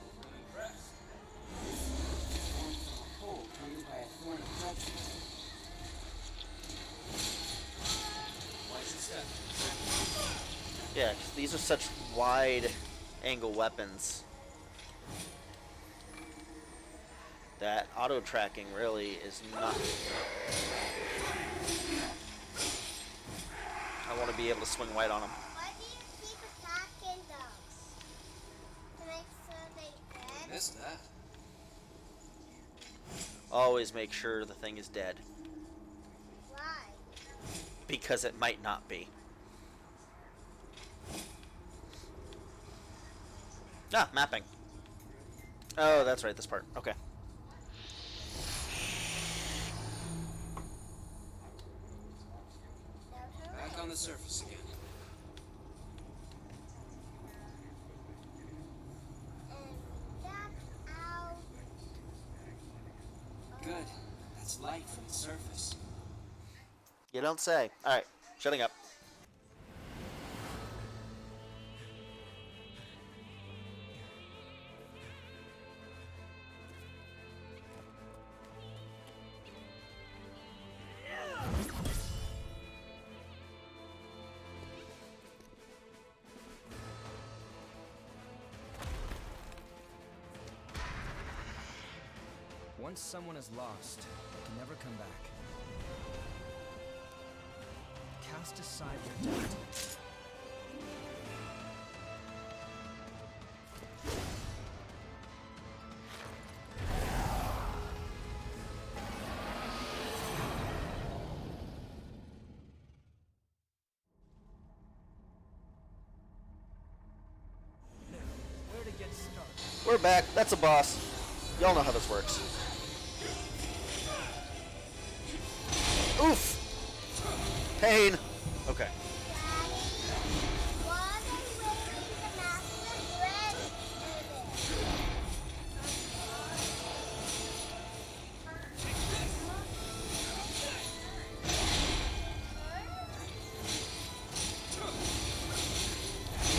Hole created by a thorn of judgment. Watch your step. Yeah, 'cause these are such wide angle weapons that auto tracking really is not. I want to be able to swing wide on them. Why do you keep attacking them? To make sure they dead? Missed that. Always make sure the thing is dead. Why? Because it might not be. Ah, mapping. Oh, that's right, this part. Okay. Back on the surface again. And that's out. Good. That's light from the surface. You don't say. Alright, shutting up. Once someone is lost, they can never come back. Cast aside your doubt. Where to get started? We're back. That's a boss. Y'all know how this works. Oof! Pain! Okay.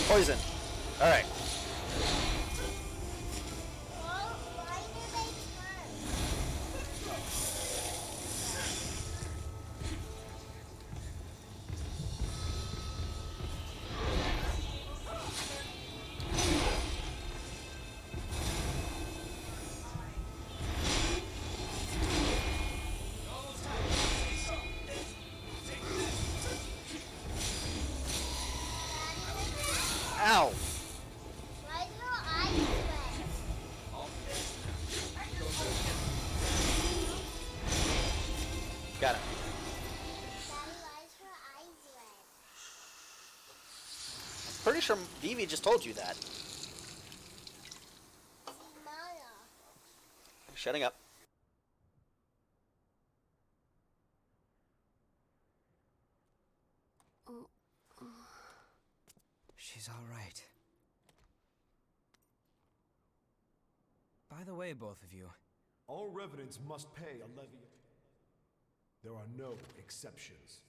Poison. Alright. Ow! Why is her eyes red? Got it. Daddy, why is her eyes red? Pretty sure Vivi just told you that. Maya. Shutting up. She's all right. By the way, both of you. All revenants must pay a levy. There are no exceptions.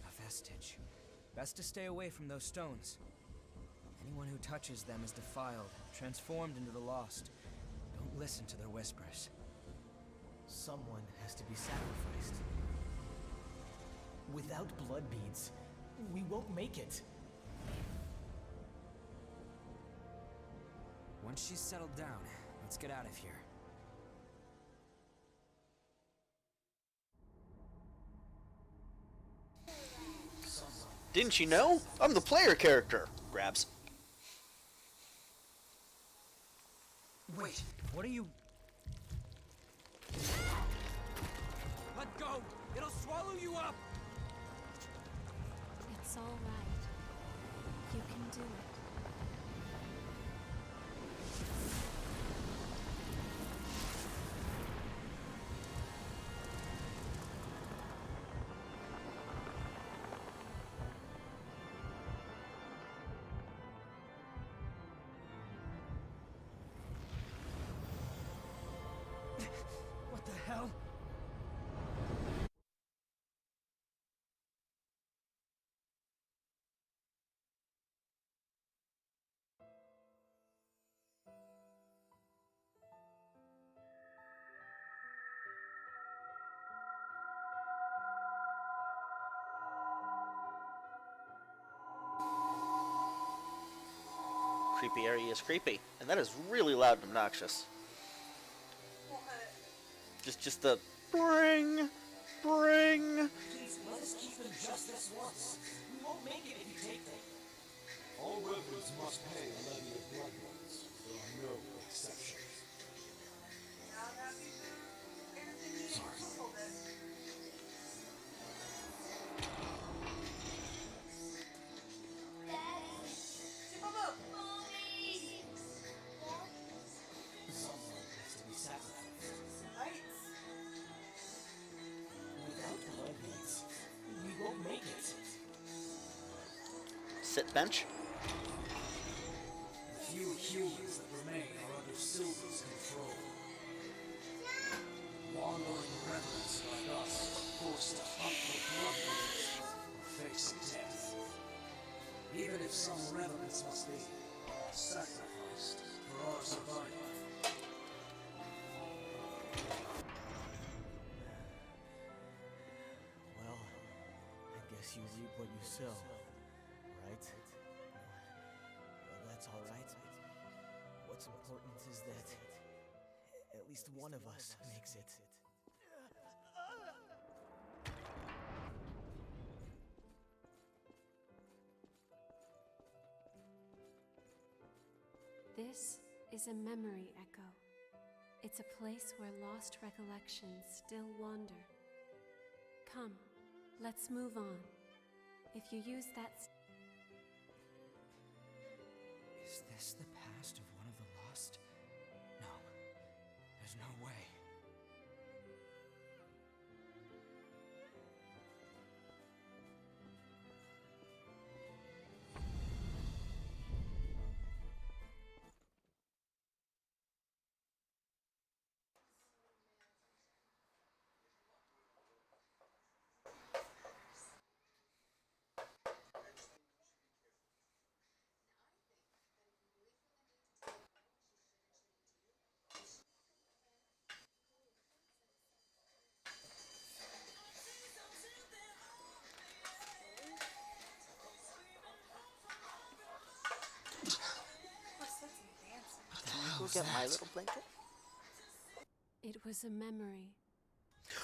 A vestige. Best to stay away from those stones. Anyone who touches them is defiled, transformed into the lost. Don't listen to their whispers. Someone has to be sacrificed. Without blood beads, we won't make it. Once she's settled down, let's get out of here. Didn't you know? I'm the player character. Grabs. Wait, what are you... Let go! It'll swallow you up! It's all right. You can do it. What the hell? Creepy area is creepy. And that is really loud and obnoxious. What? Just the bring. Please, let us keep them just this once. We won't make it if you take them. All revenants must pay a levy of blood ones. There are no exceptions. Not happy to Anthony. Sorry. Hold it. Daddy. Superbook. Someone has to be sacrificed. Lights. Without blood beads, we won't make it. Sit bench. The few humans that remain are under Silver's control. Wandering revenants like us are forced to hunt for bloodlines or face death. Even if some revenants must be sacrificed for our survival. Well, I guess you reap what you sow, right? Well, that's all right. What's important is that at least one of us makes it. This is a memory echo. It's a place where lost recollections still wander. Come, let's move on. If you use that... Is this the past of one of the lost? No. There's no way. Go get my little blanket. It was a memory.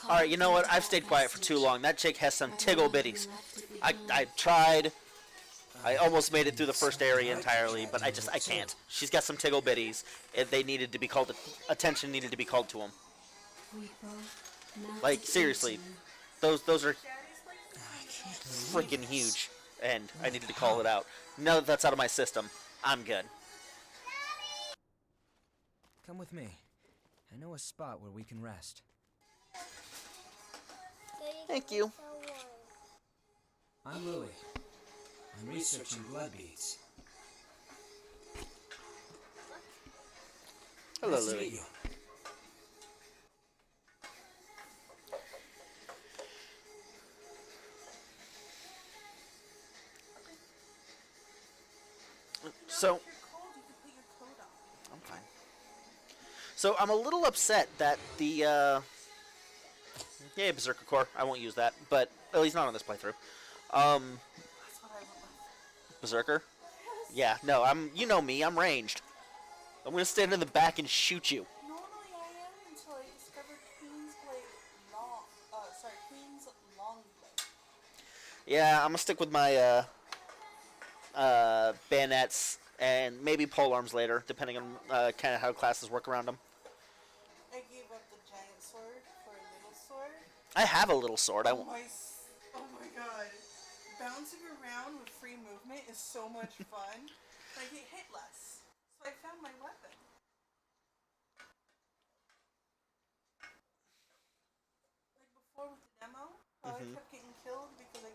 Alright, you know what? I've stayed quiet for too long. That chick has some tiggle bitties. I tried. I almost made it through the first area entirely, but I can't. She's got some tiggle bitties. They needed to be called, attention needed to be called to them. Like, seriously. Those are freaking huge. And I needed to call it out. Now that that's out of my system, I'm good. Come with me. I know a spot where we can rest. Thank you. I'm Lily. I'm researching blood beads. Hello, Nice to Lily. meet you. So, I'm fine. So I'm a little upset that the yeah, Berserker Core. I won't use that, but at least not on this playthrough. Berserker. Yeah, no, you know me. I'm ranged. I'm gonna stand in the back and shoot you. Normally I am until I discovered Queen's Long Blade. Yeah, I'm gonna stick with my bayonets and maybe polearms later, depending on kind of how classes work around them. I gave up the giant sword for a little sword. I have a little sword. Oh my god. Bouncing around with free movement is so much fun. I get hit less. So I found my weapon. Like before with the demo, how I kept getting killed because I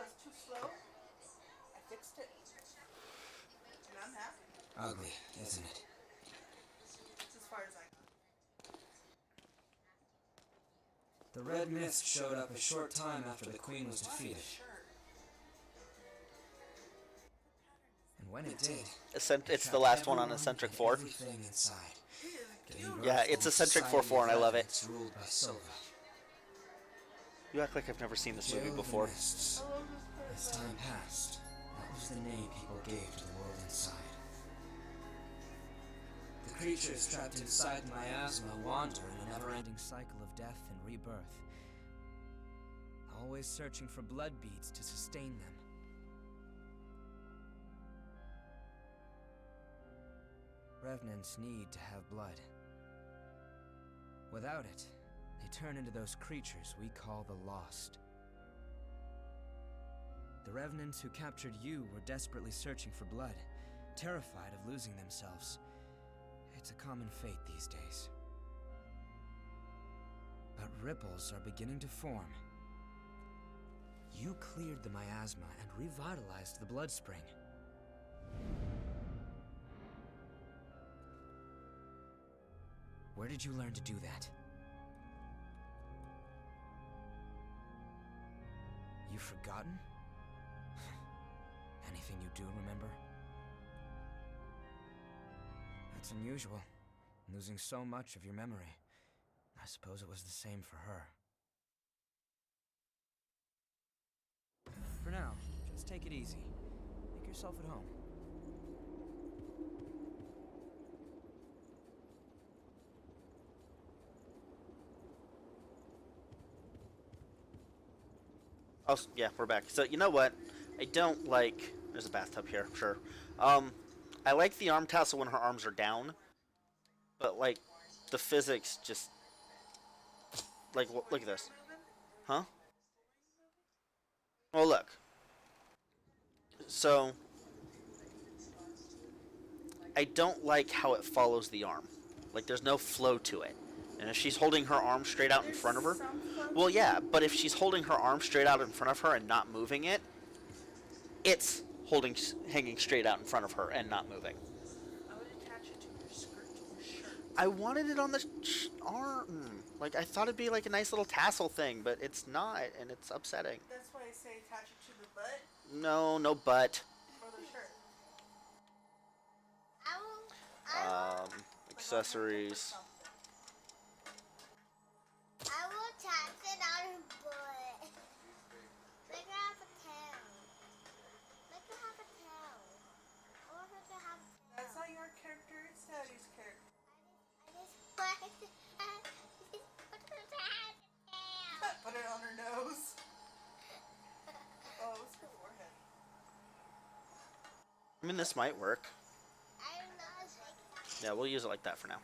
was too slow. I fixed it. And I'm happy. Ugly, isn't it? That's as far as I got. The Red Mist showed up a short time after the Queen was defeated. And when it did, It's the last one on Eccentric 4. everything inside. Yeah, it's Eccentric 4-4 and I love it. It's ruled by Silva. You act like I've never seen this movie Joe the before. Mists. As time passed, that was the name people gave to the world inside. The creatures trapped inside the miasma wander in a never-ending Cycle of death and rebirth. Always searching for blood beads to sustain them. Revenants need to have blood. Without it, they turn into those creatures we call the Lost. The Revenants who captured you were desperately searching for blood, terrified of losing themselves. It's a common fate these days. But ripples are beginning to form. You cleared the miasma and revitalized the blood spring. Where did you learn to do that? You've forgotten? Anything you do remember? That's unusual, losing so much of your memory. I suppose it was the same for her. For now, just take it easy. Make yourself at home. Oh, yeah, we're back. So, you know what? I don't like... There's a bathtub here, sure. I like the arm tassel when her arms are down. But, like, the physics just... Like, look at this. Huh? Well, look. So... I don't like how it follows the arm. Like, there's no flow to it. And if she's holding her arm straight out in front of her... Well, yeah, but if she's holding her arm straight out in front of her and not moving it, it's hanging straight out in front of her and not moving. I would attach it to your skirt or shirt. I wanted it on the arm. Like, I thought it'd be like a nice little tassel thing, but it's not, and it's upsetting. That's why I say attach it to the butt No, no butt. or the shirt. Accessories. I will attach it on her butt. Make her have a tail. Make her have a tail. I want her to have a tail. That's not your character, it's Daddy's character. I just want her to have a tail. Put it on her nose. Oh, it's her forehead. I mean, this might work. I don't know. Yeah, we'll use it like that for now.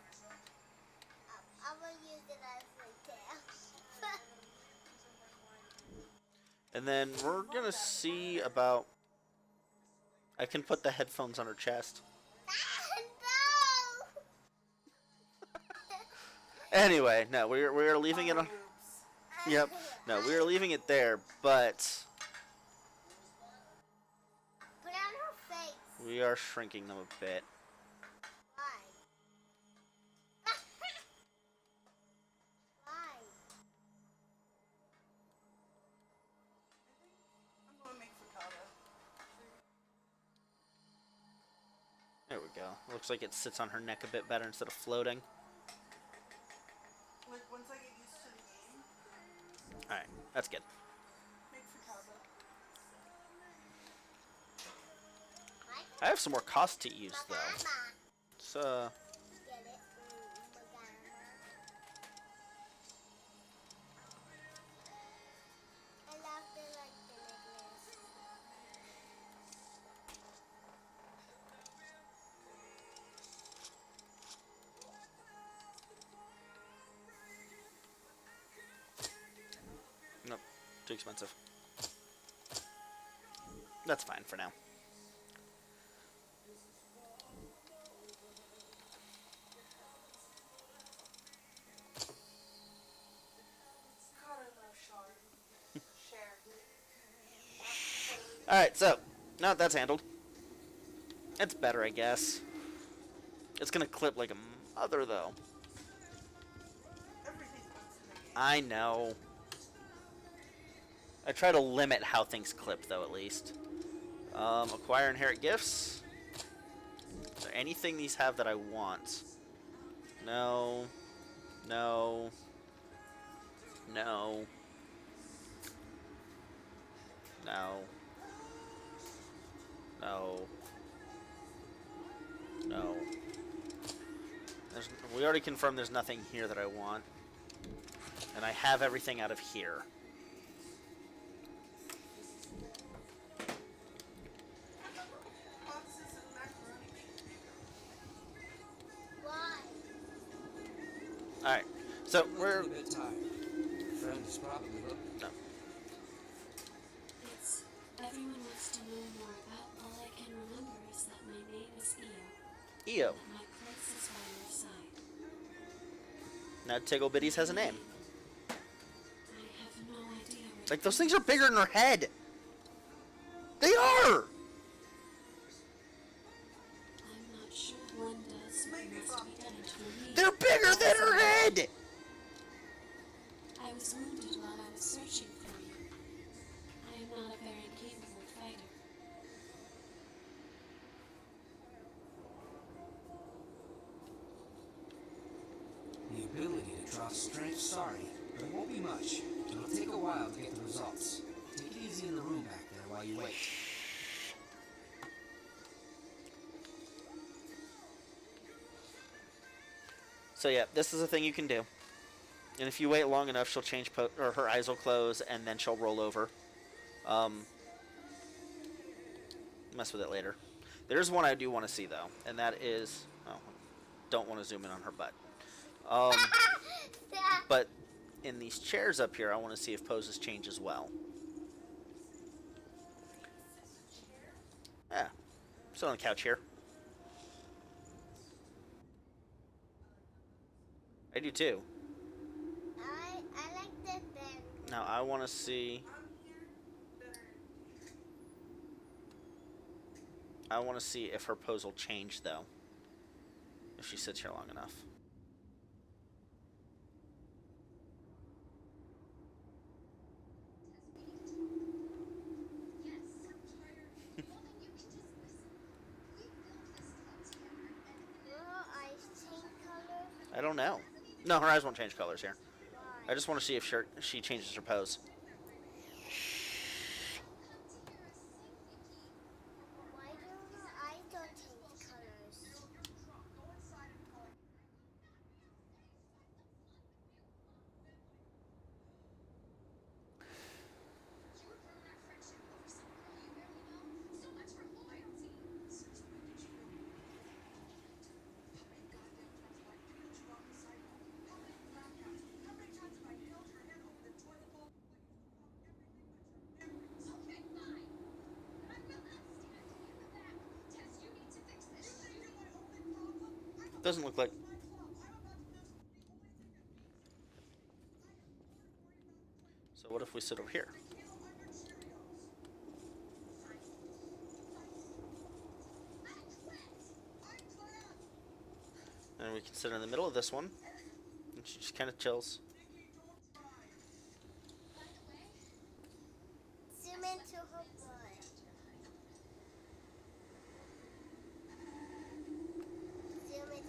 I will use it as a tail. And then we're gonna see about... I can put the headphones on her chest. Anyway, no, we're leaving it on... Yep. No, we're leaving it there, but... Put it on her face. We are shrinking them a bit. Why? Why? I'm going to make frittata. There we go. Looks like it sits on her neck a bit better instead of floating. Like, once I get used to the game, Alright, that's good. make frittata. I have some more cost to use, though. So... Get it? I love the necklace. Nope, too expensive. That's fine for now. God, I love Shar. Share. Alright, so, now that that's handled, it's better, I guess. It's gonna clip like a mother, though. Everything comes in the game. I know. I try to limit how things clip, though, at least. Acquire inherit gifts. Is there anything these have that I want? No. No. No. No. No. No. We already confirmed there's nothing here that I want. And I have everything out of here. Boxes of macaroni. Why? Alright. So, we're... A bit tired. Friend is probably looking. No. It's everyone wants to know more about. All I can remember is that my name is Io. Io. And my place is by your side. Now Tiggle Bitties has a name. I have no idea where Like, those things are bigger than her head! They are! I'm not sure one does what needs to be done for me. They're bigger than her head! I was wounded while I was searching for you. I am not a very capable fighter. The ability to draw strength, sorry, but it won't be much. It'll take a while to get the results. Take it easy in the room back there while you wait. So yeah, this is a thing you can do. And if you wait long enough, she'll change or her eyes will close, and then she'll roll over. Um, mess with it later. There's one I do want to see though, and that is don't want to zoom in on her butt. But in these chairs up here, I want to see if poses change as well. Yeah, sit on the couch here. I do too. I like the bed. Now I want to see. I want to see if her pose will change though. If she sits here long enough. Will eyes change color? I don't know. No, her eyes won't change colors here. I just want to see if she changes her pose. Why do her eyes don't change colors? Doesn't look like. So what if we sit over here? And we can sit in the middle of this one. And she just kind of chills. Zoom into her butt.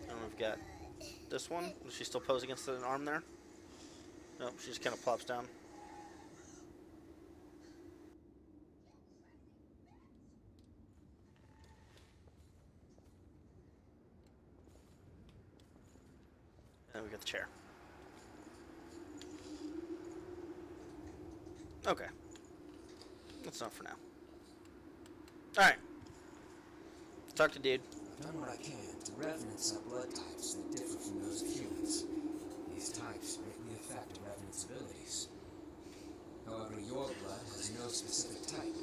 And we've got this one. Does she still pose against an arm there? Nope, she just kind of plops down. And we got the chair. Okay. That's enough for now. Alright. Talk to dude. I've done what I can to revenants have blood types that differ from those of humans. These types greatly affect a revenant's abilities. However, your blood has no specific type.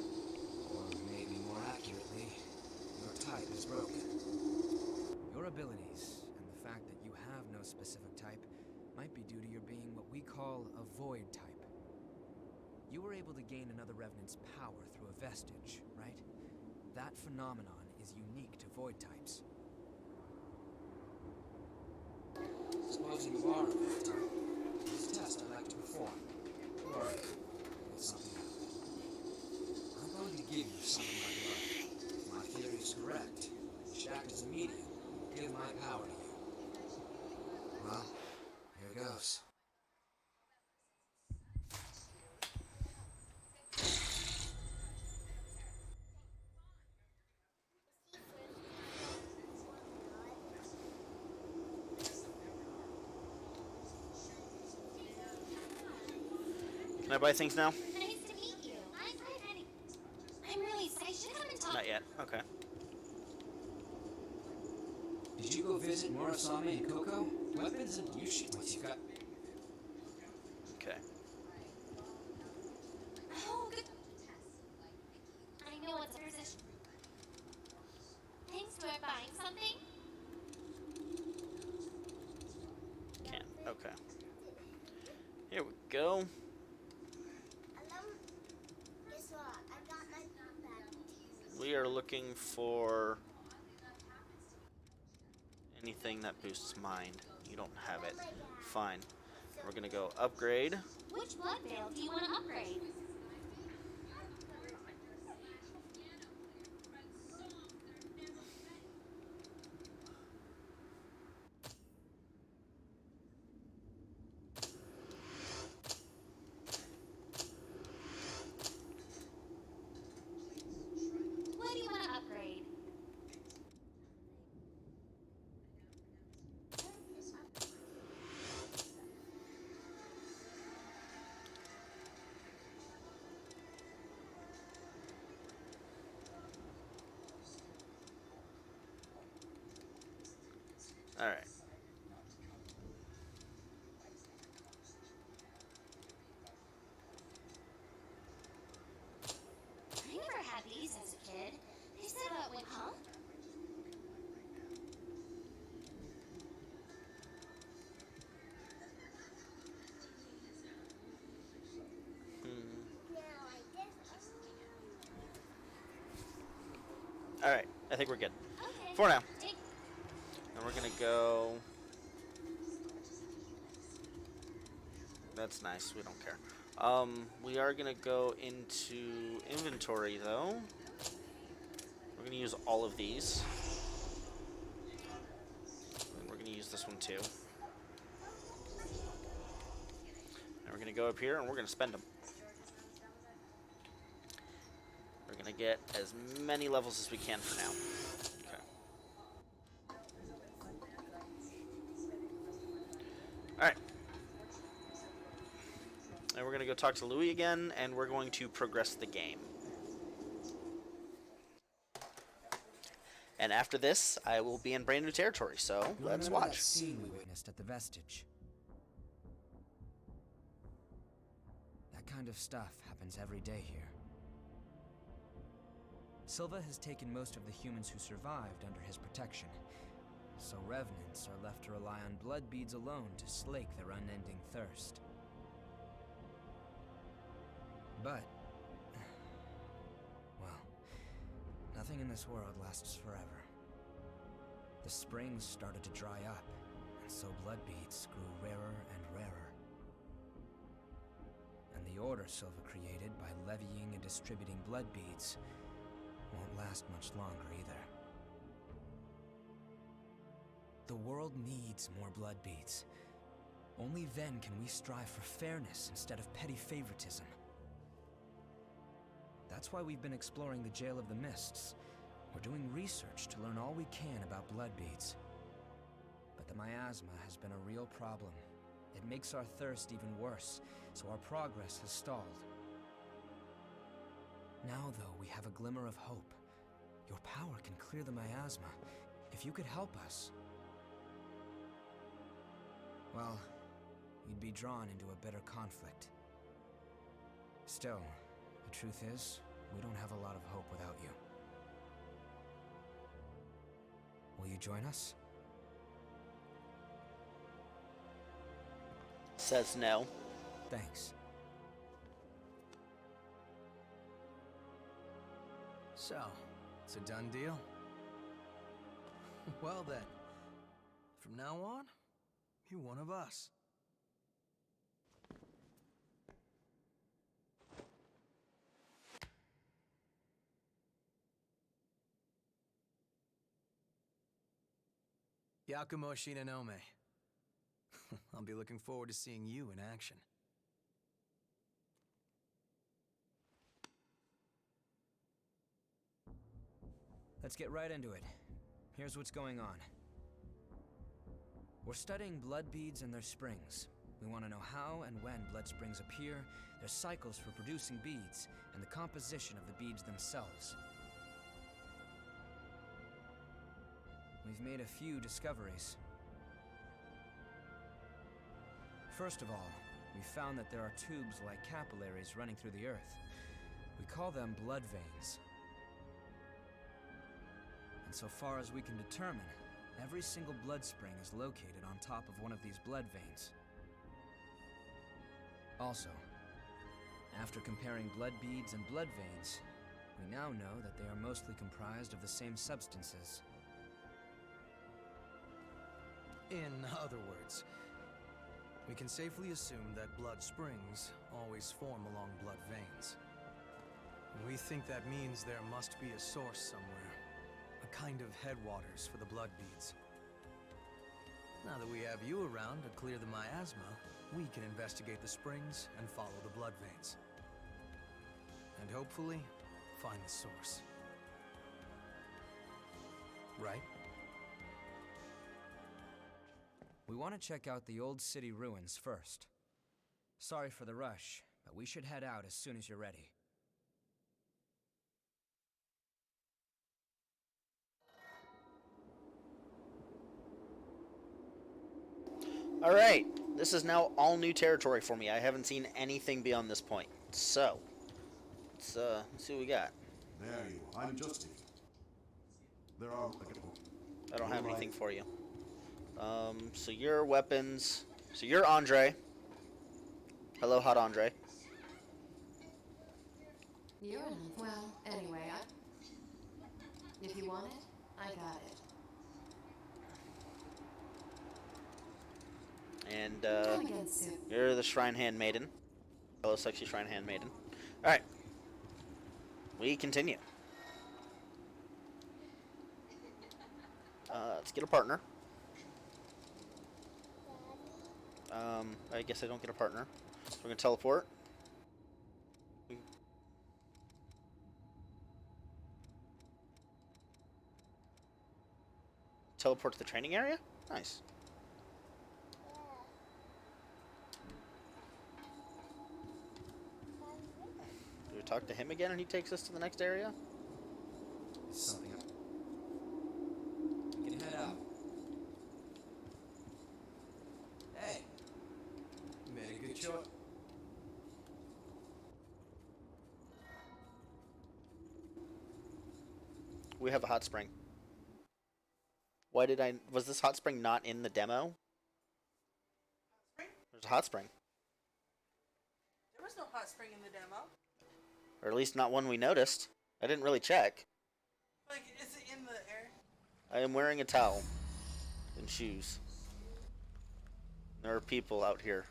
Or maybe more accurately, your type is broken. Your abilities, and the fact that you have no specific type, might be due to your being what we call a void type. You were able to gain another revenant's power through a vestige, right? That phenomenon is unique to void types. Supposing you are a void type, there's a test I'd like to perform. Or get something out of it. I'm going to give you some of my blood. If my theory is correct, it should act as a medium and give my power to you. Well, here goes. Can I buy things now? Nice to meet you. I'm really excited. Should come and talk. Not yet. Okay. Did you go visit Morasame and Coco? Weapons and Yushi once you've got... Okay. Oh, good. I know it's a position. Thanks for buying something. Can. Okay. Here we go. Guess what? I got my back. We are looking for anything that boosts mind. You don't have it. Fine. We're gonna go upgrade. Which blood veil do you want to upgrade? What do you want to upgrade? All right. I never had these as a kid. They said about when, huh? All right. I think we're good. Okay. For now. Take And we're gonna go. That's nice. We don't care. We are gonna go into inventory though. We're gonna use all of these. And we're gonna use this one too. And we're gonna go up here and we're gonna spend them. We're gonna get as many levels as we can for now. Okay. Alright. And we're going to go talk to Louis again, and we're going to progress the game. And after this, I will be in brand new territory, so You let's remember that watch. scene we witnessed at the Vestige? That kind of stuff happens every day here. Silva has taken most of the humans who survived under his protection, so revenants are left to rely on blood beads alone to slake their unending thirst. But, well, nothing in this world lasts forever. The springs started to dry up, and so blood beads grew rarer and rarer. And the order Silva created by levying and distributing blood beads won't last much longer either. The world needs more blood beads. Only then can we strive for fairness instead of petty favoritism. That's why we've been exploring the Jail of the Mists. We're doing research to learn all we can about blood beads. But the miasma has been a real problem. It makes our thirst even worse, so our progress has stalled. Now, though, we have a glimmer of hope. Your power can clear the miasma. If you could help us, well, you'd be drawn into a bitter conflict. Still, the truth is, we don't have a lot of hope without you. Will you join us? Says no. Thanks. So, it's a done deal? Well then, from now on, you're one of us. Yakumo Shinonome. I'll be looking forward to seeing you in action. Let's get right into it. Here's what's going on. We're studying blood beads and their springs. We want to know how and when blood springs appear, their cycles for producing beads, and the composition of the beads themselves. We've made a few discoveries. First of all, we found that there are tubes like capillaries running through the earth. We call them blood veins. And so far as we can determine, every single blood spring is located on top of one of these blood veins. Also, after comparing blood beads and blood veins, we now know that they are mostly comprised of the same substances. In other words, we can safely assume that blood springs always form along blood veins. We think that means there must be a source somewhere, a kind of headwaters for the blood beads. Now that we have you around to clear the miasma, we can investigate the springs and follow the blood veins. And hopefully, find the source. Right? We want to check out the old city ruins first. Sorry for the rush, but we should head out as soon as you're ready. Alright, this is now all new territory for me. I haven't seen anything beyond this point. So, let's see what we got. There you are. I'm just. There are. I don't have anything for you. So your weapons. So you're Andre. Hello, hot Andre. You're in. Well, anyway, if you want it, I got it. And Come again soon. you're the Shrine Handmaiden. Hello, sexy Shrine Handmaiden. Alright. We continue. Let's get a partner. I guess I don't get a partner. So we're gonna teleport. Teleport to the training area? Nice. Do we talk to him again and he takes us to the next area? Something up. We can head out. Hey, you made a good choice. We have a hot spring. Was this hot spring not in the demo? Spring? There's a hot spring. There was no hot spring in the demo. Or at least not one we noticed. I didn't really check. Like, is it in the air? I am wearing a towel and shoes. There are people out here.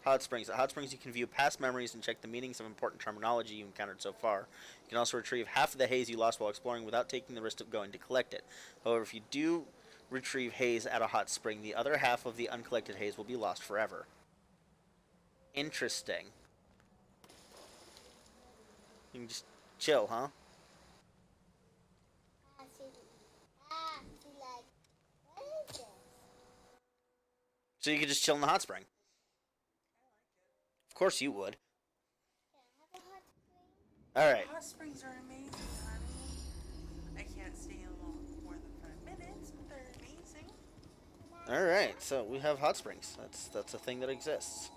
Hot springs. At hot springs you can view past memories and check the meanings of important terminology you encountered so far. You can also retrieve half of the haze you lost while exploring without taking the risk of going to collect it. However, if you do retrieve haze at a hot spring, the other half of the uncollected haze will be lost forever. Interesting. You can just chill, huh? So you could just chill in the hot spring. Of course you would. Alright. Hot springs are amazing, honey. I can't stay in more than 5 minutes, but they're amazing. Alright, so we have hot springs. That's a thing that exists.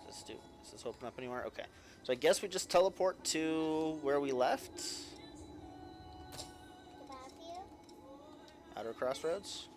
Does this open up anywhere? Okay. So I guess we just teleport to where we left. Outer Crossroads.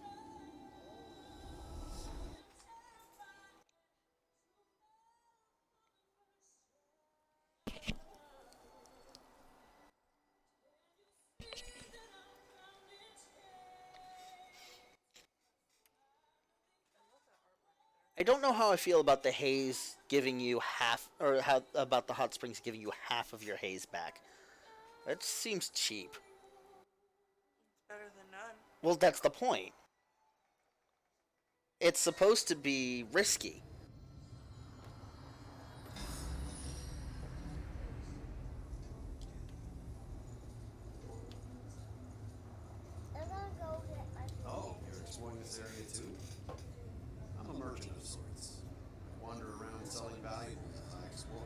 I don't know how I feel about the haze giving you half, or how about the hot springs giving you half of your haze back. That seems cheap. It's better than none. Well, that's the point. It's supposed to be risky. Oh, you're exploring this area too? I'm a merchant of sorts. I wander around selling valuables as I explore.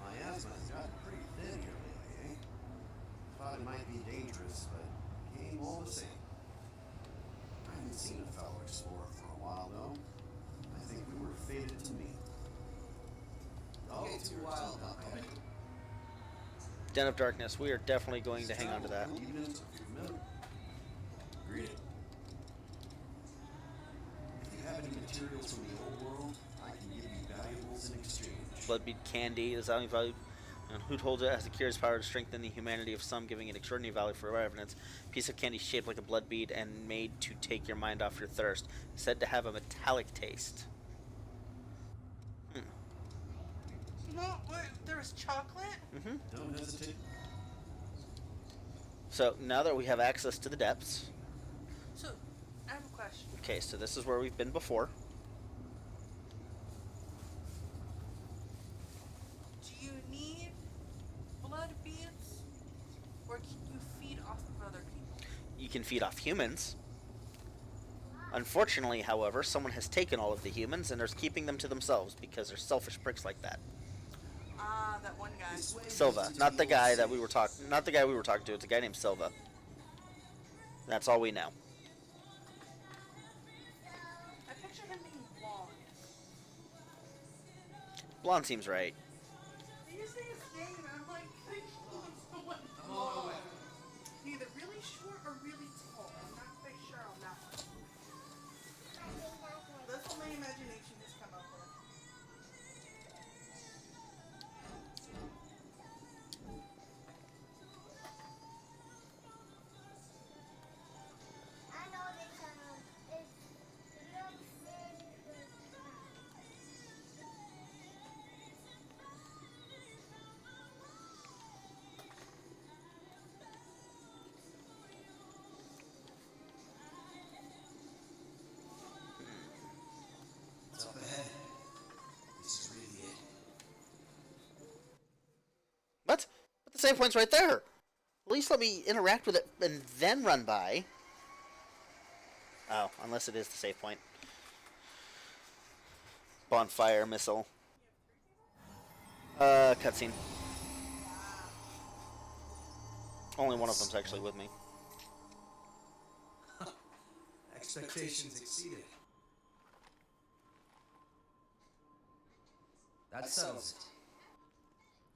My asthma's gotten pretty thin here lately, eh? Thought it might be dangerous, but came all the same. I haven't seen a fellow explorer for a while, though. I think we were fated to meet. Don't get too wild, okay? Den of Darkness. We are definitely going to hang on to that. Even if it's familiar. Greet it. If you have any materials from the old world, I can give you valuables in exchange. Bloodbead candy is only valued, and who holds it has the curious power to strengthen the humanity of some, giving it extraordinary value for evidence. Piece of candy shaped like a blood bead and made to take your mind off your thirst. Said to have a metallic taste. No, what? There was chocolate? Mm-hmm. Don't hesitate. So now that we have access to the depths. So, I have a question. Okay, so this is where we've been before. Do you need blood beads? Or can you feed off of other people? You can feed off humans. Unfortunately, however, someone has taken all of the humans and is keeping them to themselves because they're selfish pricks like that. Ah, that one guy. Silva, not the guy that we were talking. Not the guy we were talking to. It's a guy named Silva. That's all we know. Blonde seems right. You say his name, and I'm like, I think Blonde's the one. I'm on my way. Either really short or really tall. I'm not quite sure on that one. That's what my imagination has come up with. I know this sound. It looks interesting. It's up ahead. This is really it. What? But the save point's right there. At least let me interact with it and then run by. Oh, unless it is the save point. Bonfire missile. Cutscene. Only one of them's actually with me. Expectations exceeded. That settles it.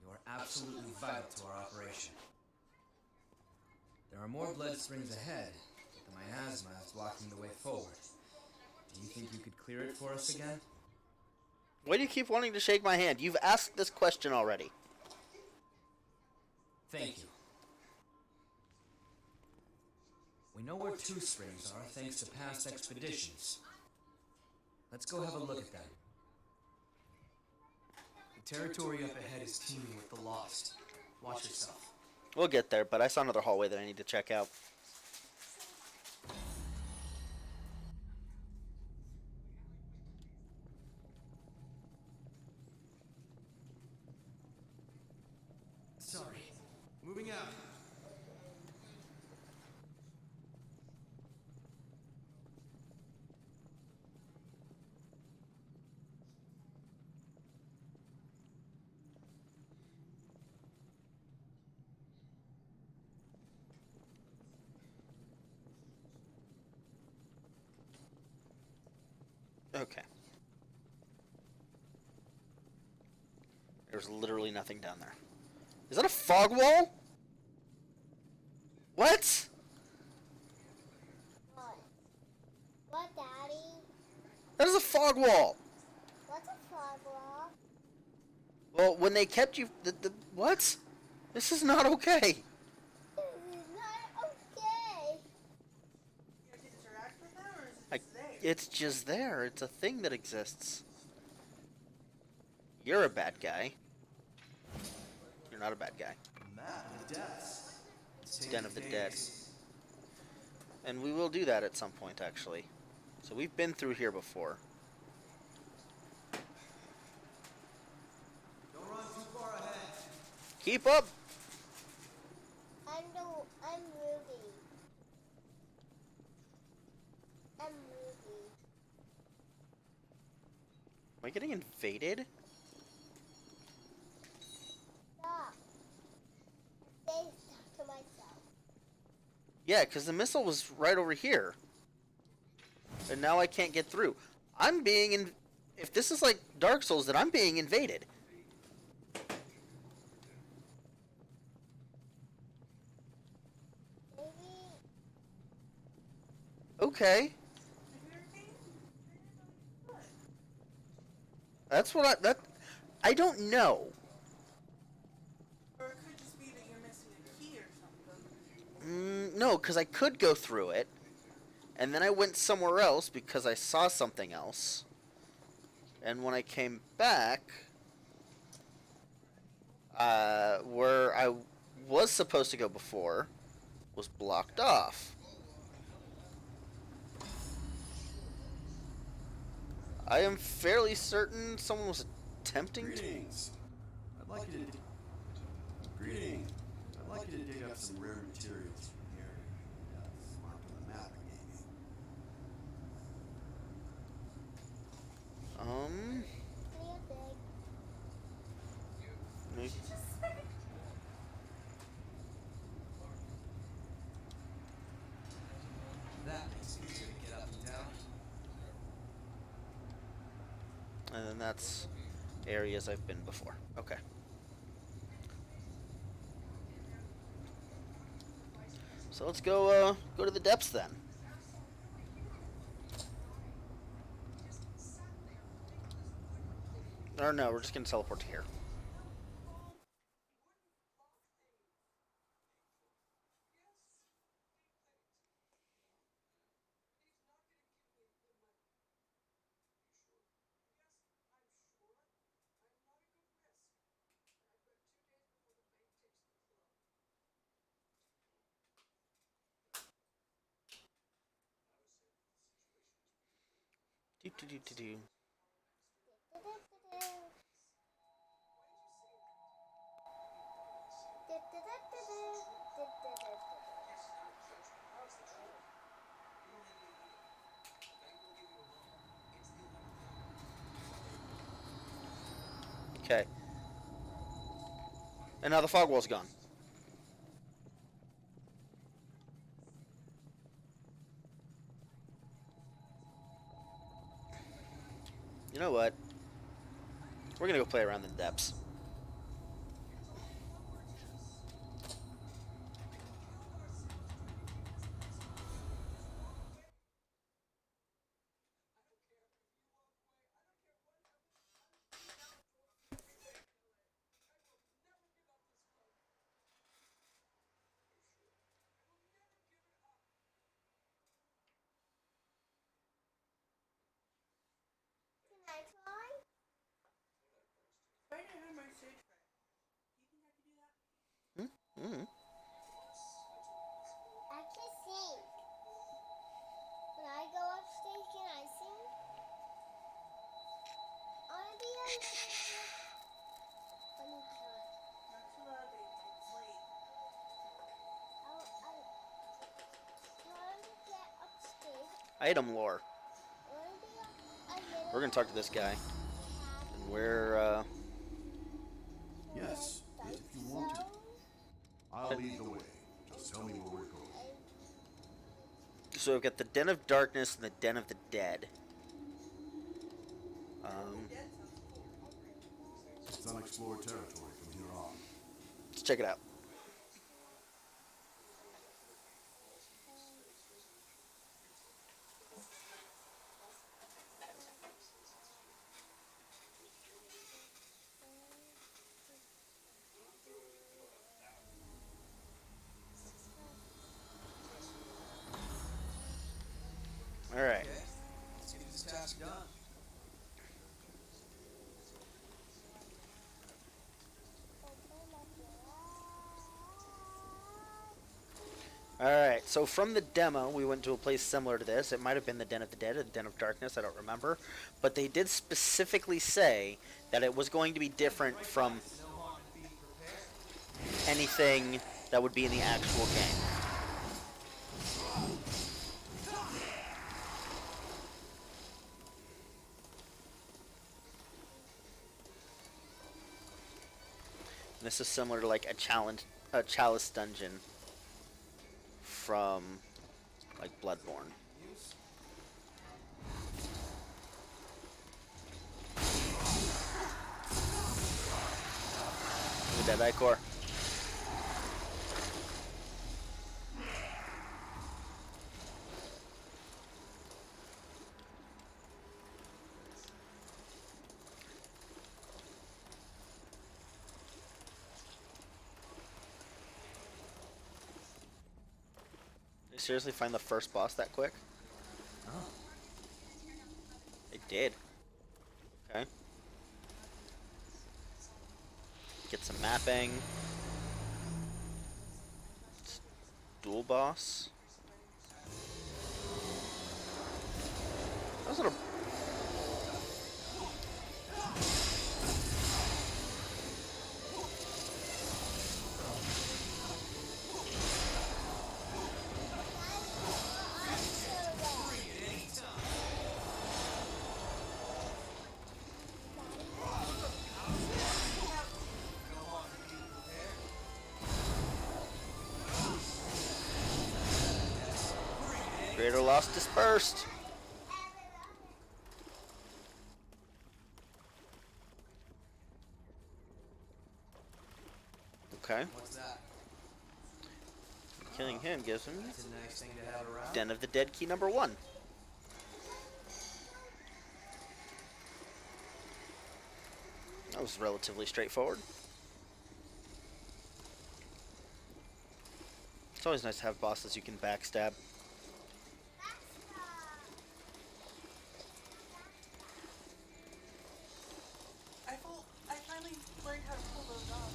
You are absolutely vital to our operation. There are more blood springs ahead, but the miasma is blocking the way forward. Do you think you could clear it for us again? Why do you keep wanting to shake my hand? You've asked this question already. Thank you. We know where two springs are thanks to past expeditions. Let's go have a look at them. The territory up ahead is teeming with the lost. Watch yourself. We'll get there, but I saw another hallway that I need to check out. Sorry. Moving out. Okay. There's literally nothing down there. Is that a fog wall? What? What? What, Daddy? That is a fog wall. What's a fog wall? Well, when they kept you... what? This is not okay. This is not okay. You have to interact with them, or is it I, just there? it's just there. It's a thing that exists. You're a bad guy. You're not a bad guy. Map of the depths. Den of the Dead. And we will do that at some point, actually. So we've been through here before. Don't run too far ahead. Keep up! I'm Ruby. I'm Ruby. Am I getting invaded? Stop. Stay stuck to myself. Yeah, because the missile was right over here. And now I can't get through. I'm being in... If this is like Dark Souls, then I'm being invaded. Maybe. Okay. That's what I don't know. Or it could just be that you're missing a key or something. No, because I could go through it. And then I went somewhere else because I saw something else. And when I came back, where I was supposed to go before was blocked off. I am fairly certain someone was attempting Greetings. I'd like you to Greetings. I'd like you to dig up some rare materials from the area. Mark on the map I gave you. Me- That makes it easier to get up and down. And then that's areas I've been before. Okay. So let's go to the depths then. Or no, we're just gonna teleport to here. Do do do do do. Okay. And now the fog wall's gone. You know what? We're gonna go play around in the depths. Can I try? Right now, my stage fright. Do you think I could do that? Mm-hmm. I can sing. When I go upstairs, can I sing? I want to be a little bunny cat. Not too loud, baby. It's late. I want to get upstairs. Item lore. I want to be a little We're gonna talk to this guy. And we're Yes, if you want to. I'll lead the way. Just tell me where we're going. So we've got the Den of Darkness and the Den of the Dead. It's unexplored territory from here on. Let's check it out. All right. Okay, let's get this task done. Alright, so from the demo, we went to a place similar to this. It might have been the Den of the Dead or the Den of Darkness, I don't remember. But they did specifically say that it was going to be different from anything that would be in the actual game. And this is similar to like a chalice dungeon from like Bloodborne. Look at that Icor. Seriously find the first boss that quick? Oh. It did. Okay. Get some mapping. It's dual boss. That was a little... Greater loss dispersed. Okay. What's that? Killing him gives him That's a nice thing to have around. Den of the Dead key number 1. That was relatively straightforward. It's always nice to have bosses you can backstab. I finally learned how to pull those off.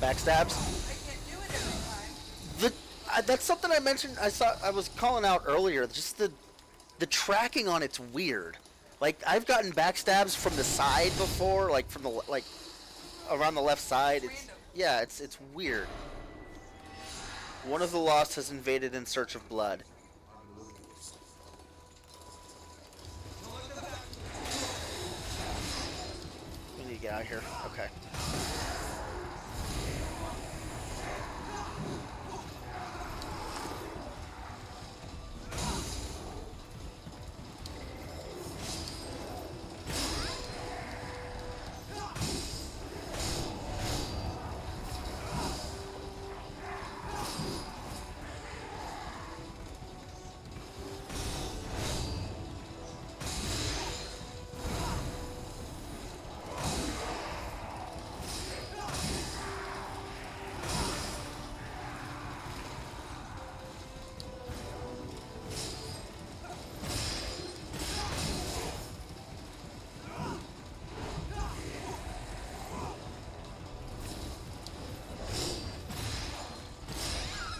Backstabs? I can't do it every time. That's something I mentioned. I was calling out earlier. Just the tracking on it's weird. Like I've gotten backstabs from the side before, like from the around the left side. It's weird. One of the Lost has invaded in search of blood. We need to get out of here. Okay.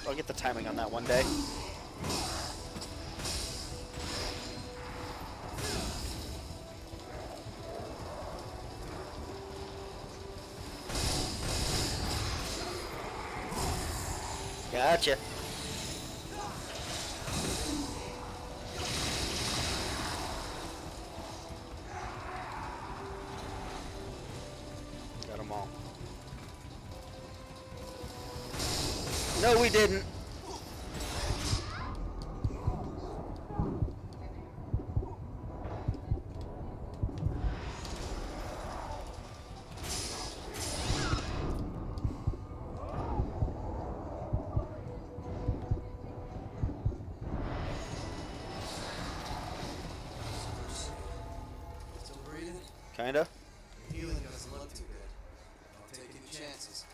I'll get the timing on that one day. Gotcha. Got them all. No, we didn't. Still breathing? Kinda. Healing doesn't look too good. I'll take any chances.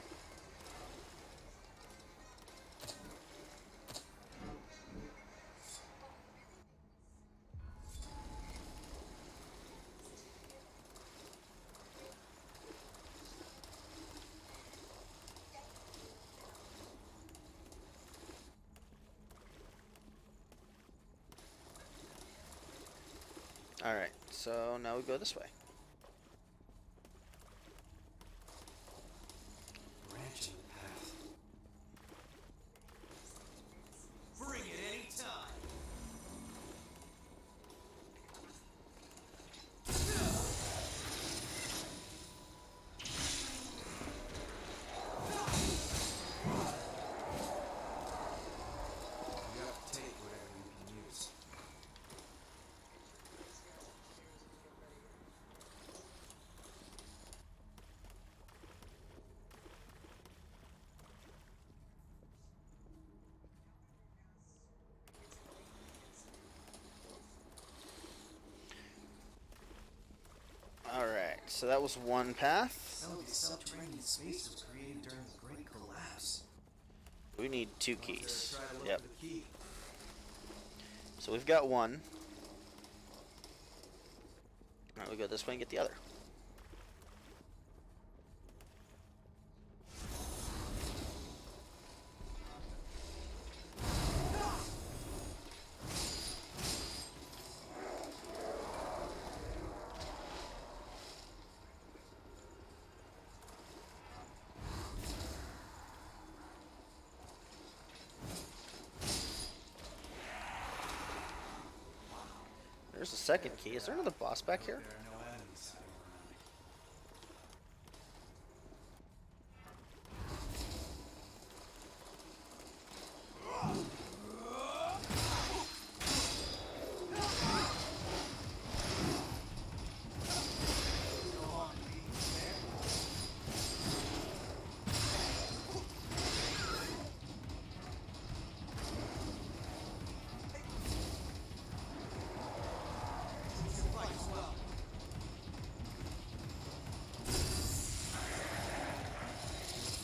Alright, so now we go this way. Branching path. Bring it anytime. You have to take whatever you can use. Alright, so that was one path. Some of these subterranean space was created during the Great Collapse. We need 2 keys. Try to look Yep. for the key. So we've got one. Alright, we go this way and get the other. There's the second key. Is there another boss back here? There are no enemies.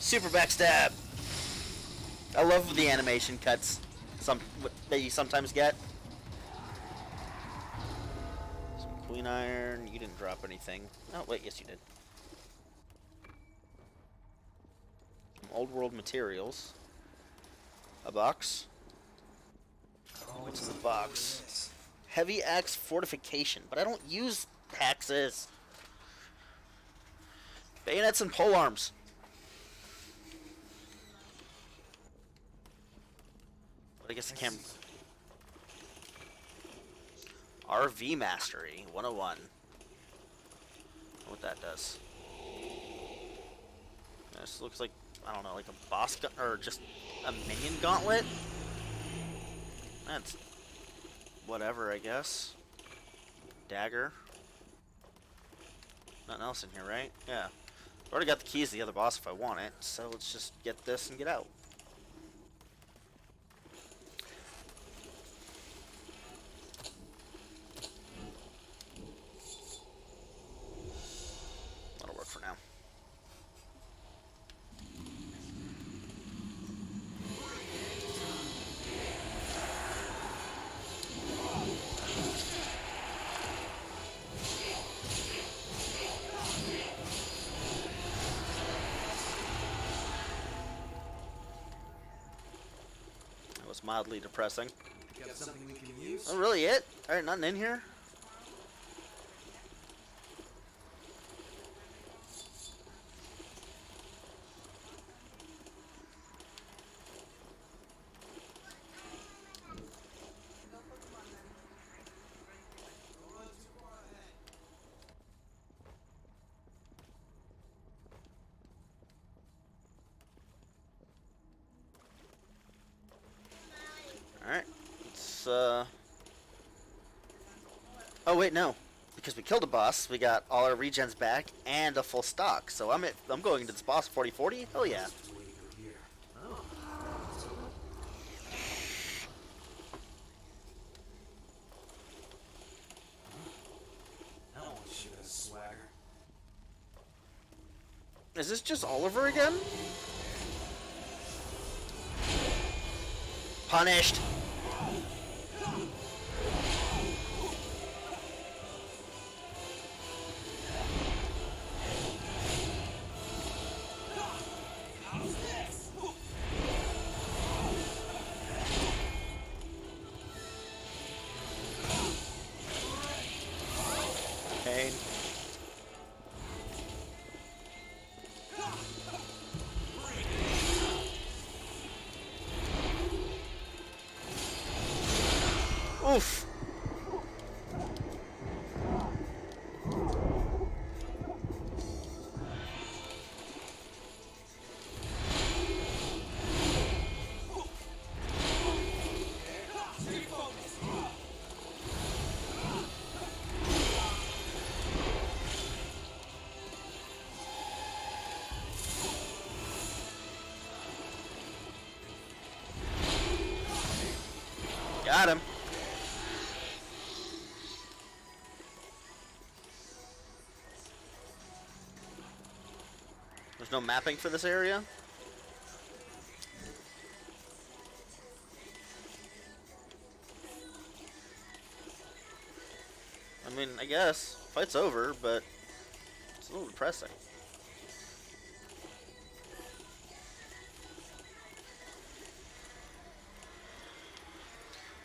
Super backstab. I love the animation cuts that you sometimes get. Some Queen Iron. You didn't drop anything. Oh, wait, yes you did. Some old world materials. A box. What's in the box? Heavy axe fortification, but I don't use axes. Bayonets and pole arms. But I guess I can't. RV Mastery 101. What that does. This looks like, I don't know, like a boss gun, or just a minion gauntlet? That's whatever, I guess. Dagger. Nothing else in here, right? Yeah. I've already got the keys to the other boss if I want it, so let's just get this and get out. That'll work for now. Mildly depressing. Got something we can use? Oh, really it? Alright, nothing in here? Alright, let's, oh wait, no. Because we killed a boss, we got all our regens back and a full stock. So I'm going into this boss 40-40? Hell yeah. That one sure has swagger. Is this just Oliver again? Punished. Pain. Oof. Got him. There's no mapping for this area? I mean, I guess. Fight's over, but it's a little depressing.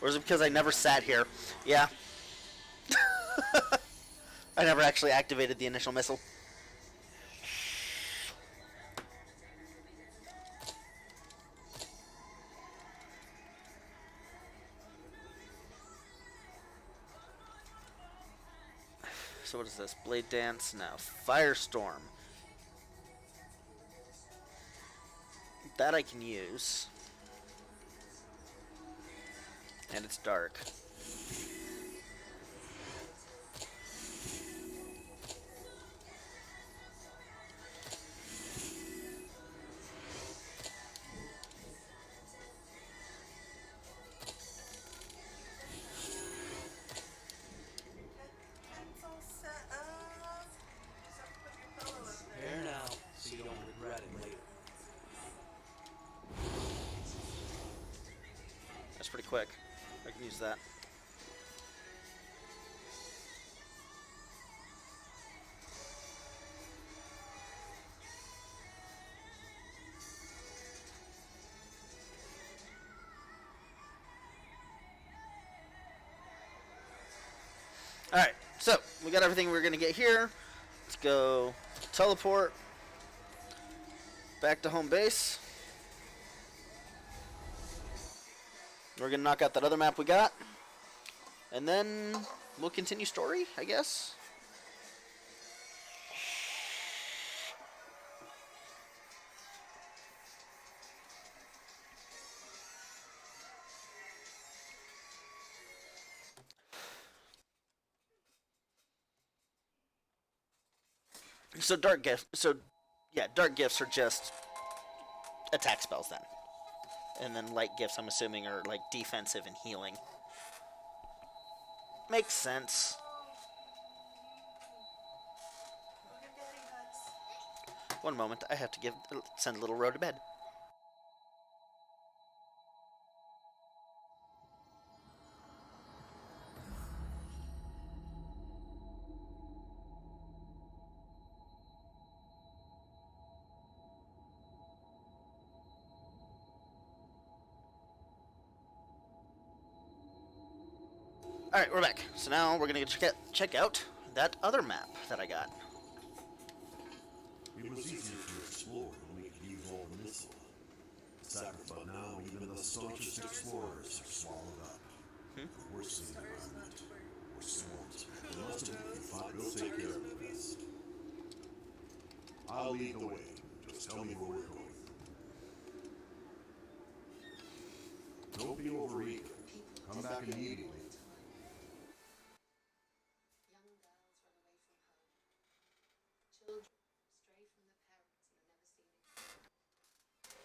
Or is it because I never sat here? Yeah. I never actually activated the initial missile. So what is this? Blade Dance? No. Firestorm. That I can use. And it's dark. There now, so you don't regret it later. quick. I can use that. Alright, so we got everything we're going to get here. Let's go teleport back to home base. We're going to knock out that other map we got. And then we'll continue story, I guess. So dark gifts. So yeah, dark gifts are just attack spells then, and then light gifts I'm assuming are like defensive and healing. Makes sense. One moment, I have to send Little Ro to bed. Alright, we're back. So now we're gonna check out that other map that I got. It was easier to explore when we could use all the missile. But now even the staunchest explorers are swallowed up. The worst in the environment. We're swamped. The rest of it, we'll take care of the rest. I'll lead the way. Just tell me where we're going. Don't be overeager. Come back immediately.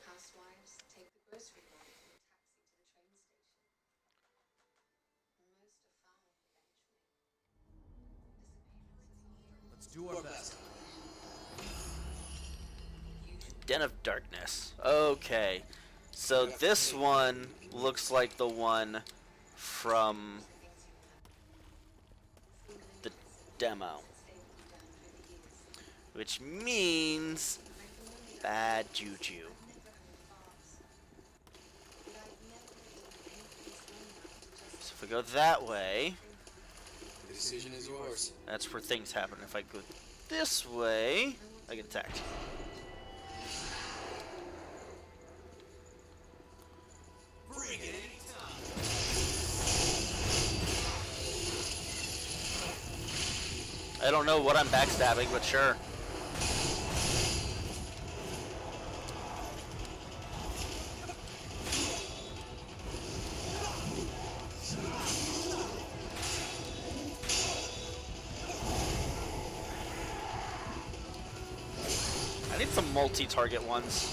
Housewives take the grocery bag from a taxi to the train station. Most are found eventually. Let's do our best. Den of Darkness. Okay. So this one looks like the one from the demo. Which means bad juju. So if we go that way, The decision is yours. that's where things happen. If I go this way, I get attacked. Bring it I don't know what I'm backstabbing, but sure. I need some multi-target ones.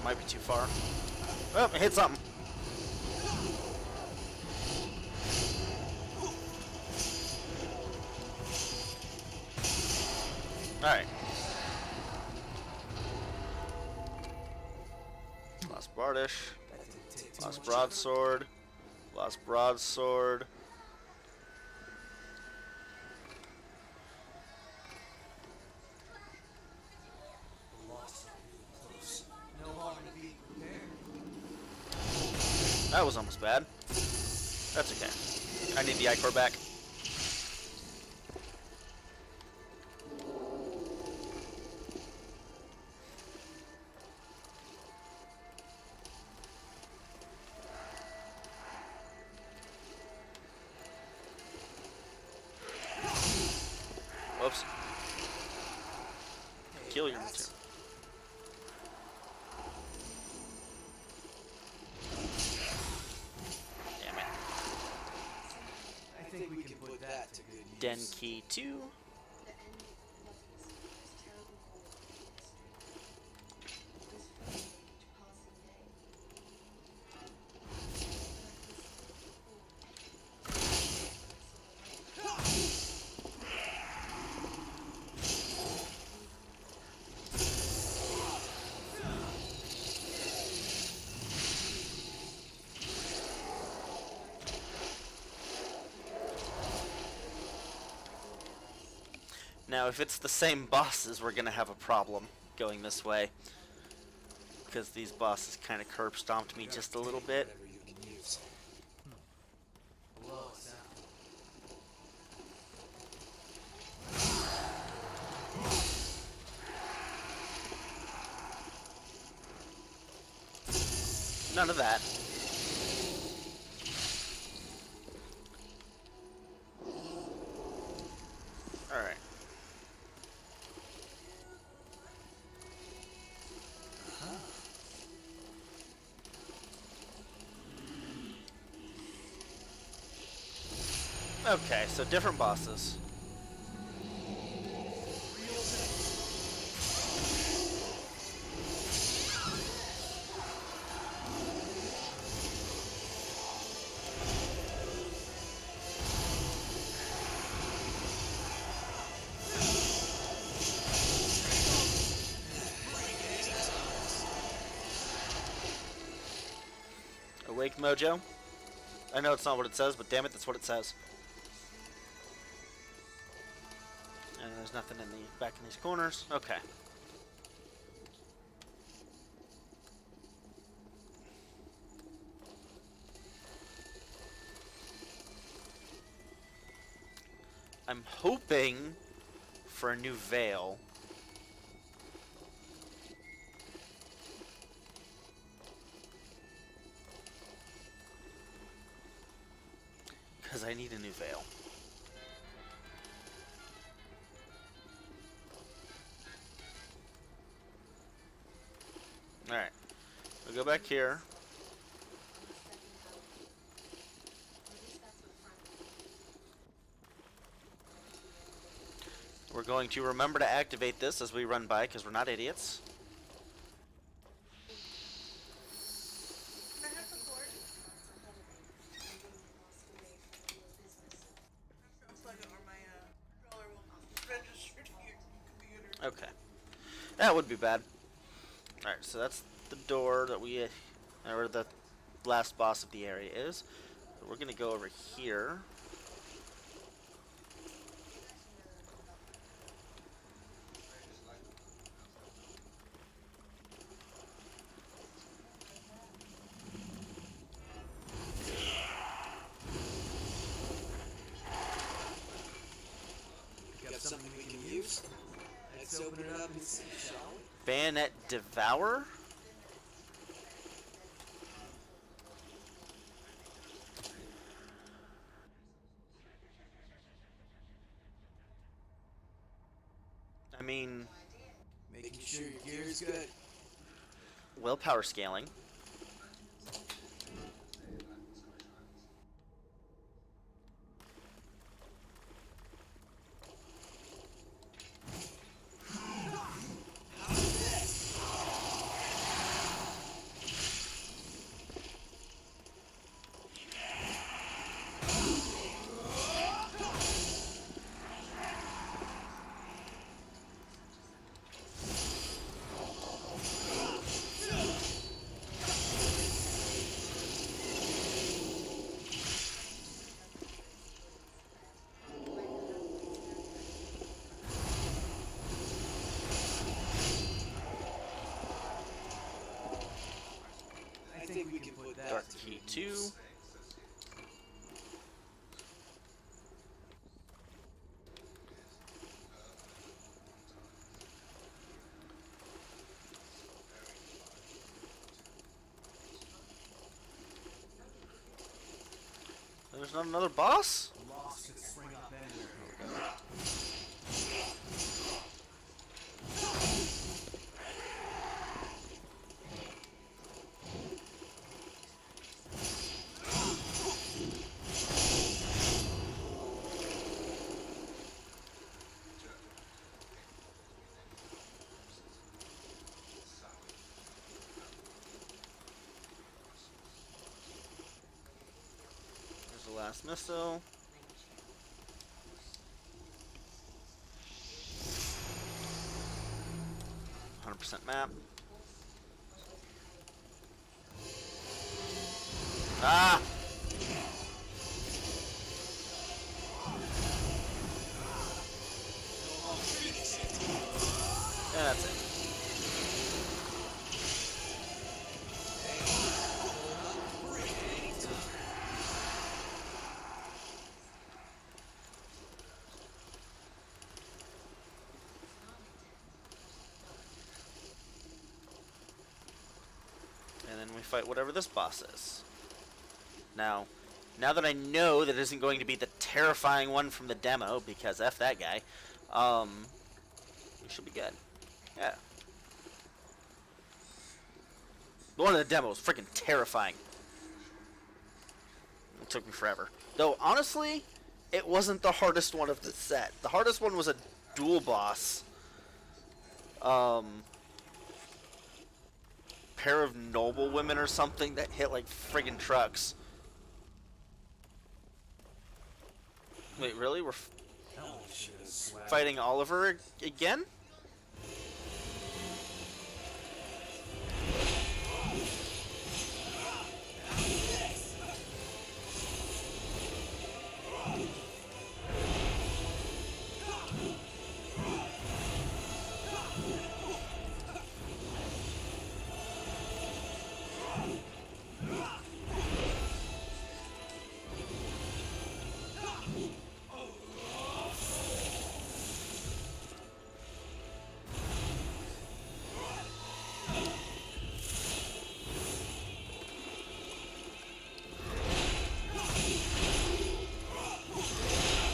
Might be too far. Oh, I hit something. Alright. Lost Bardish. Lost Broadsword. Lost Broadsword. That was almost bad. That's okay. I need the Ichor back. Whoops. Kill your material. I think we can put that to good Denki 2. Now, if it's the same bosses, we're gonna have a problem going this way. Because these bosses kind of curb stomped me just a little bit. None of that. Alright. Okay, so different bosses. Awake Mojo. I know it's not what it says, but damn it, that's what it says. And there's nothing in the back in these corners. Okay. I'm hoping for a new veil. Because I need a new veil. Alright. We'll go back here. We're going to remember to activate this as we run by, because we're not idiots. Can I have the cord? Unplug it or my controller will register to your computer. Okay. That would be bad. Alright, so that's the door that we, or the last boss of the area is. So we're going to go over here. Got something we can use? Let's open it up and see, shall we? Bayonet Devour? I mean, Making sure your gear's good. willpower scaling. I think we can put that Dark to Key good 2. use. There's not another boss? Loss could spring up anywhere. last missile. %, map. Ah! Yeah, that's it. And then we fight whatever this boss is. Now that I know that it isn't going to be the terrifying one from the demo, because F that guy, we should be good. Yeah. The one in the demo was freaking terrifying. It took me forever. Though, honestly, it wasn't the hardest one of the set. The hardest one was a dual boss. Pair of noble women or something that hit like friggin' trucks. Wait, really? We're fighting Oliver again?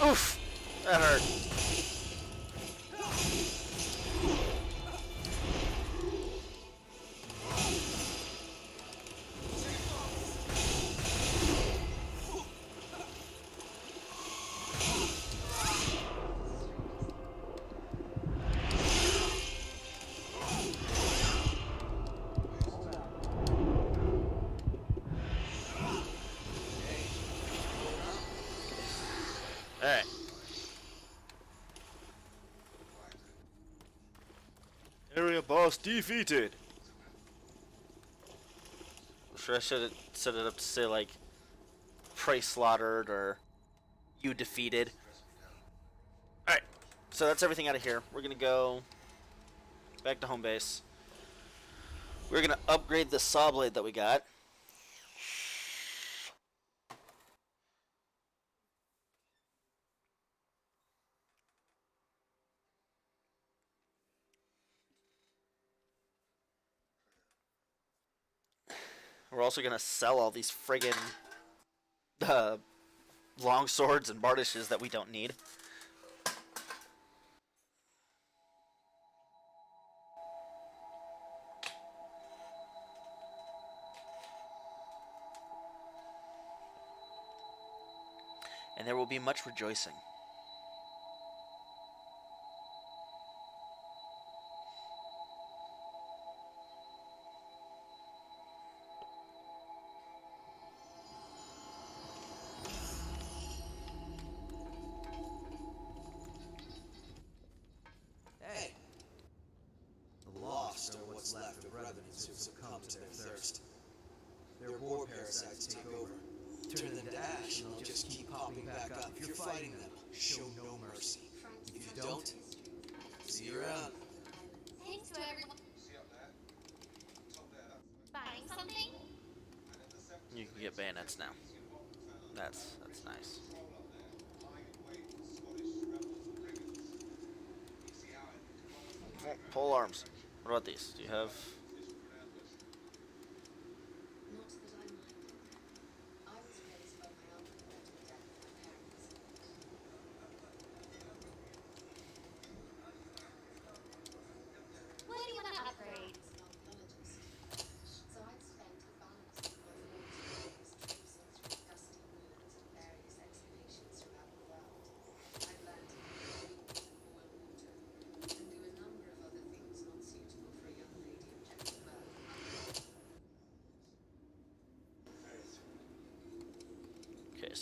Oof! That hurt. Alright. Area boss defeated. I'm sure I should have set it up to say like prey slaughtered or you defeated. Alright. So that's everything out of here. We're gonna go back to home base. We're gonna upgrade the saw blade that we got. We're also gonna sell all these friggin' long swords and bardishes that we don't need. And there will be much rejoicing. Hey! The lost are what's left of revenants who've succumbed to their thirst. Their war parasites take over. Turn them to ash and they'll just keep popping back up. If you're fighting them, show no mercy. If you don't, see you around. Thanks to everyone. Buying something? You can get bayonets now. That's nice. Oh, pole arms. What about these? Do you have? What do you want to upgrade?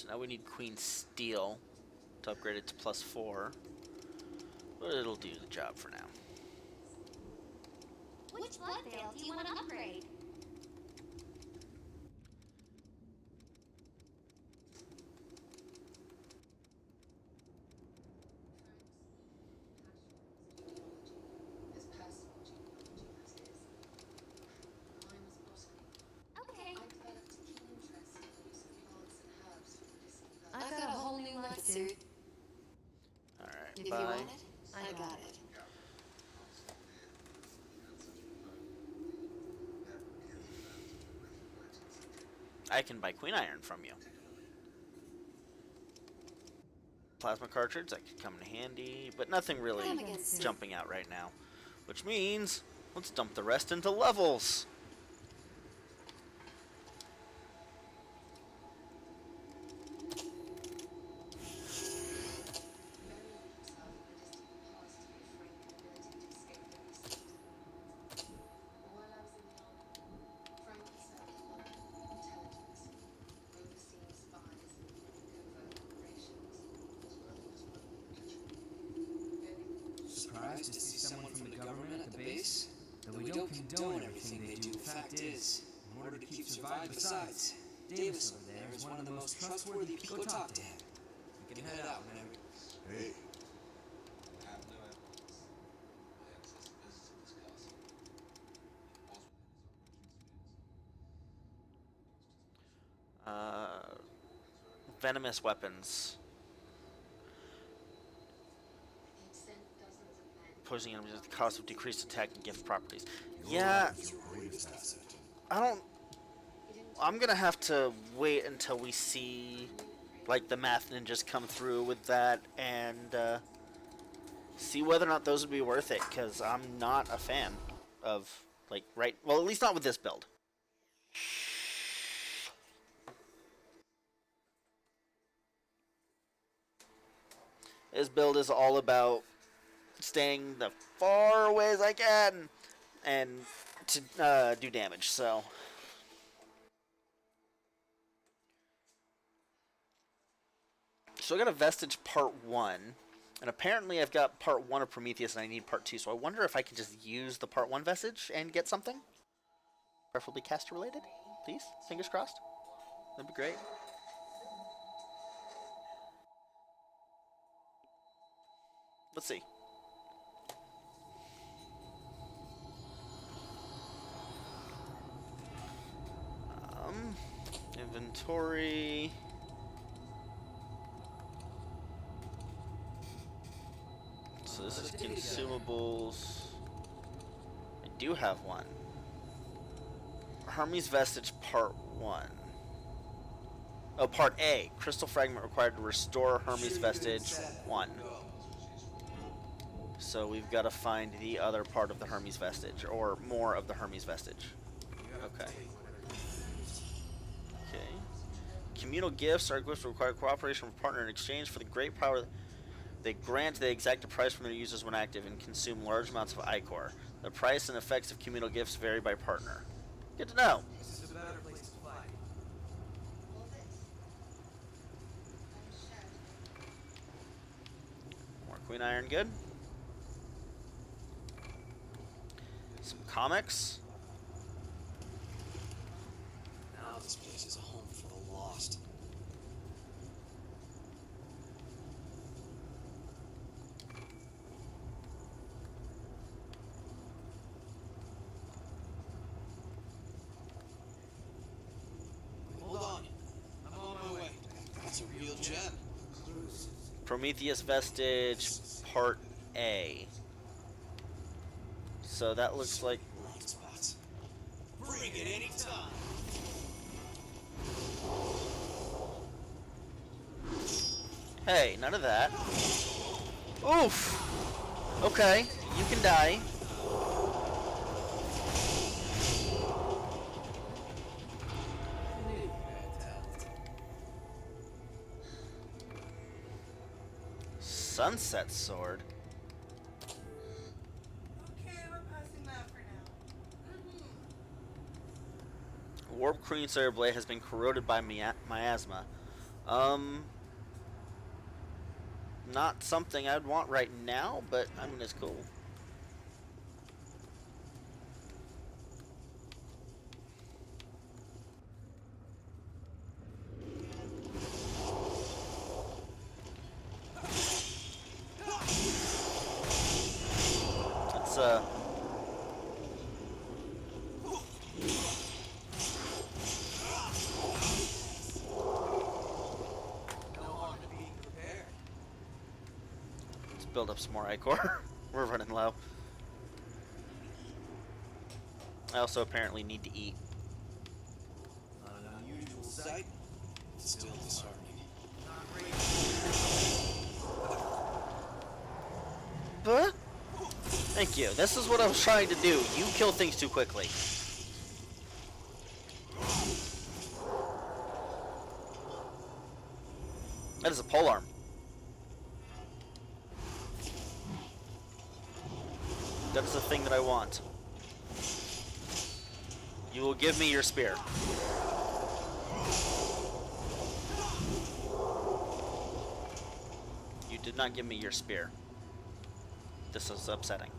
So now we need Queen Steel to upgrade it to +4. But it'll do the job for now. Which blood veil do you want to upgrade? Okay. I've got a whole new light suit. Alright, If you want it, I got it. I can buy Queen Iron from you. Plasma cartridge, that could come in handy, but nothing really jumping out right now. Which means, let's dump the rest into levels. Surprised to see someone from the government at the base? Though we don't condone everything they do, the fact is, in order to keep surviving, besides, Davis over there is one of the most trustworthy people. Go talk to him. You can head out whenever. Hey. Venomous weapons. Poisoning enemies at the cost of decreased attack and gift properties. Yeah, I'm gonna have to wait until we see, like, the math ninjas come through with that and see whether or not those would be worth it. Because I'm not a fan of, like, well, at least not with this build. This build is all about staying the far away as I can and to do damage, so I got a Vestige Part 1, and apparently I've got Part 1 of Prometheus and I need Part 2, so I wonder if I can just use the Part 1 Vestige and get something? Preferably caster related, please? Fingers crossed. That'd be great. Let's see. Inventory. So this is consumables. I do have one. Hermes Vestige Part 1. Oh, Part A. Crystal Fragment required to restore Hermes Vestige 1. So we've got to find the other part of the Hermes Vestige, or more of the Hermes Vestige. Okay. Okay. Communal gifts are gifts that require cooperation from a partner in exchange for the great power they grant. They exact a price from their users when active and consume large amounts of ichor. The price and effects of communal gifts vary by partner. Good to know. This is a better place to fly. More Queen Iron, good. Some comics. Now this place is a home for the lost. Hold on. I'm on my way. That's a real gem. Prometheus Vestige Part A. So that looks like... Bring it anytime. Hey, none of that. Oof! Okay, you can die. Sunset Sword? Okay, we're passing that for now. Warp Queen Blade has been corroded by miasma. Not something I'd want right now, but I mean, it's cool. It's let's build up some more ichor. We're running low. I also apparently need to eat. Not an unusual sight. Still disheartening. But thank you. This is what I was trying to do. You kill things too quickly. That is a polearm. That is the thing that I want. You will give me your spear. You did not give me your spear. This is upsetting.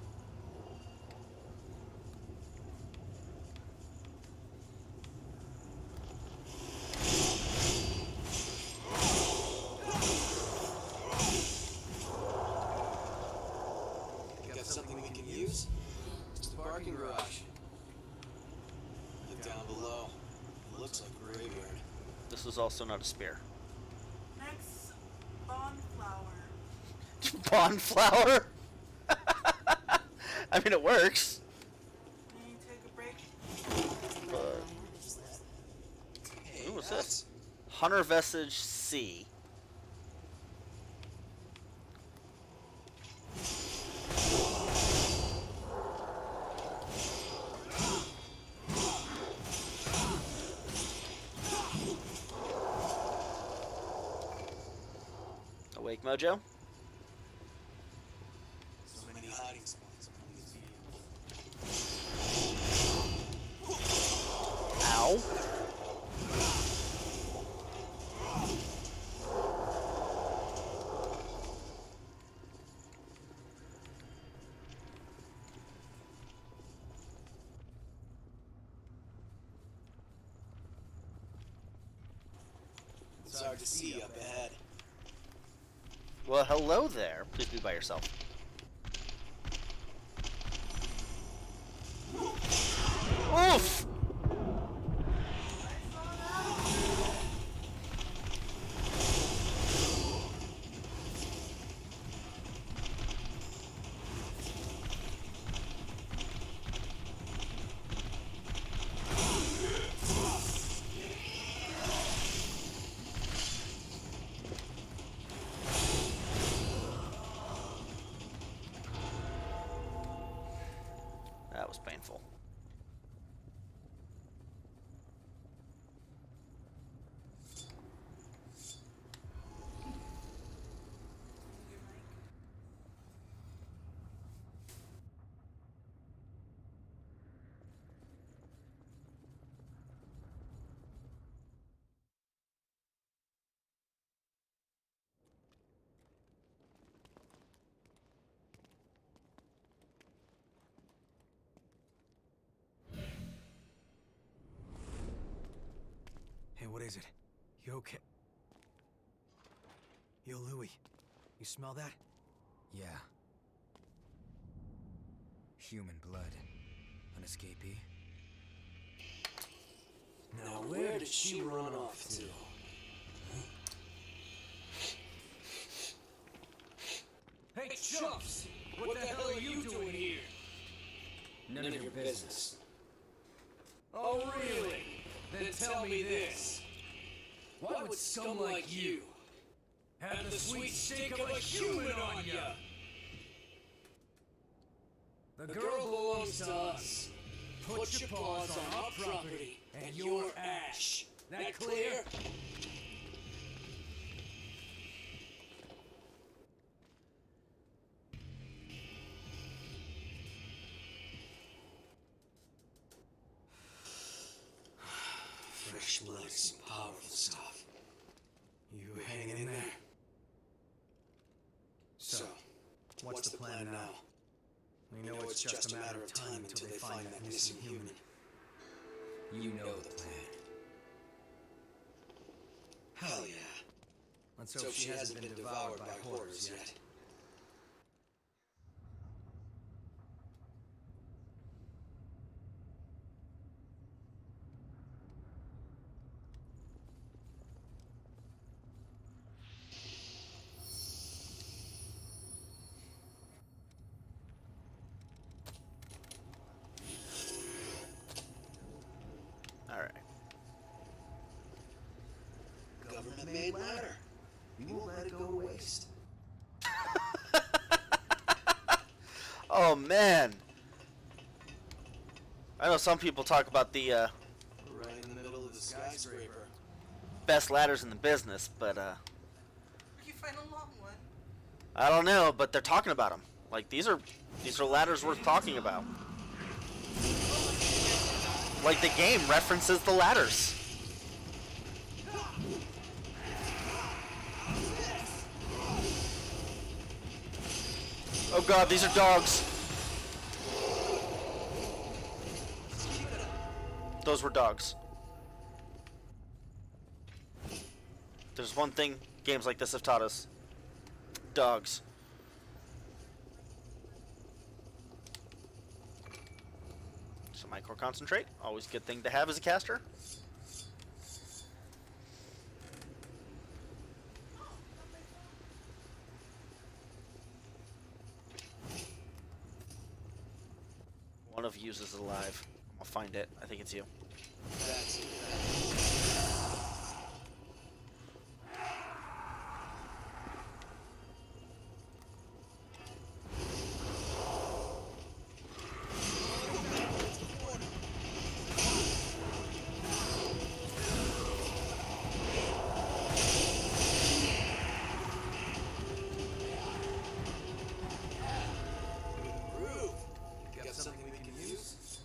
Got something we can use? It's the parking garage. Look down below. It looks like a graveyard. This is also not a spear. Next, bonflower. Bonflower? I mean, it works. Need to take a break? Who was this? Hunter Vestige C. Awake Mojo. So many hiding spots among these vehicles. Ow. It's hard to see up ahead. Well, hello there. Please be by yourself. Oof! That was painful. Hey, what is it? You okay? Yo, Louis. You smell that? Yeah. Human blood. An escapee? Now where did she run off to? Hey, Chumps! What the hell are you doing here? None of your business. Oh, really? Then tell me this. Why would scum like you have the sweet stink of a human on ya? The girl belongs to us. Put your paws on our property and your ash. That clear? Fresh blood is some powerful stuff. You You hanging in there? So, what's the plan now? We know it's just a matter of time until they find that missing human. You know the plan. Hell yeah. Let's hope she hasn't been devoured by horrors yet. Government-made ladder. You won't let it go to waste. Oh man. I know some people talk about the Right in the middle of the skyscraper. best ladders in the business, but You find a long one. I don't know, but they're talking about them. Like these are ladders worth talking about. Like the game references the ladders. Oh god, these are dogs. Those were dogs. There's one thing games like this have taught us. Dogs. So micro concentrate, always a good thing to have as a caster. One of yous is alive. I'll find it. I think it's you. That's it. Got something we can use?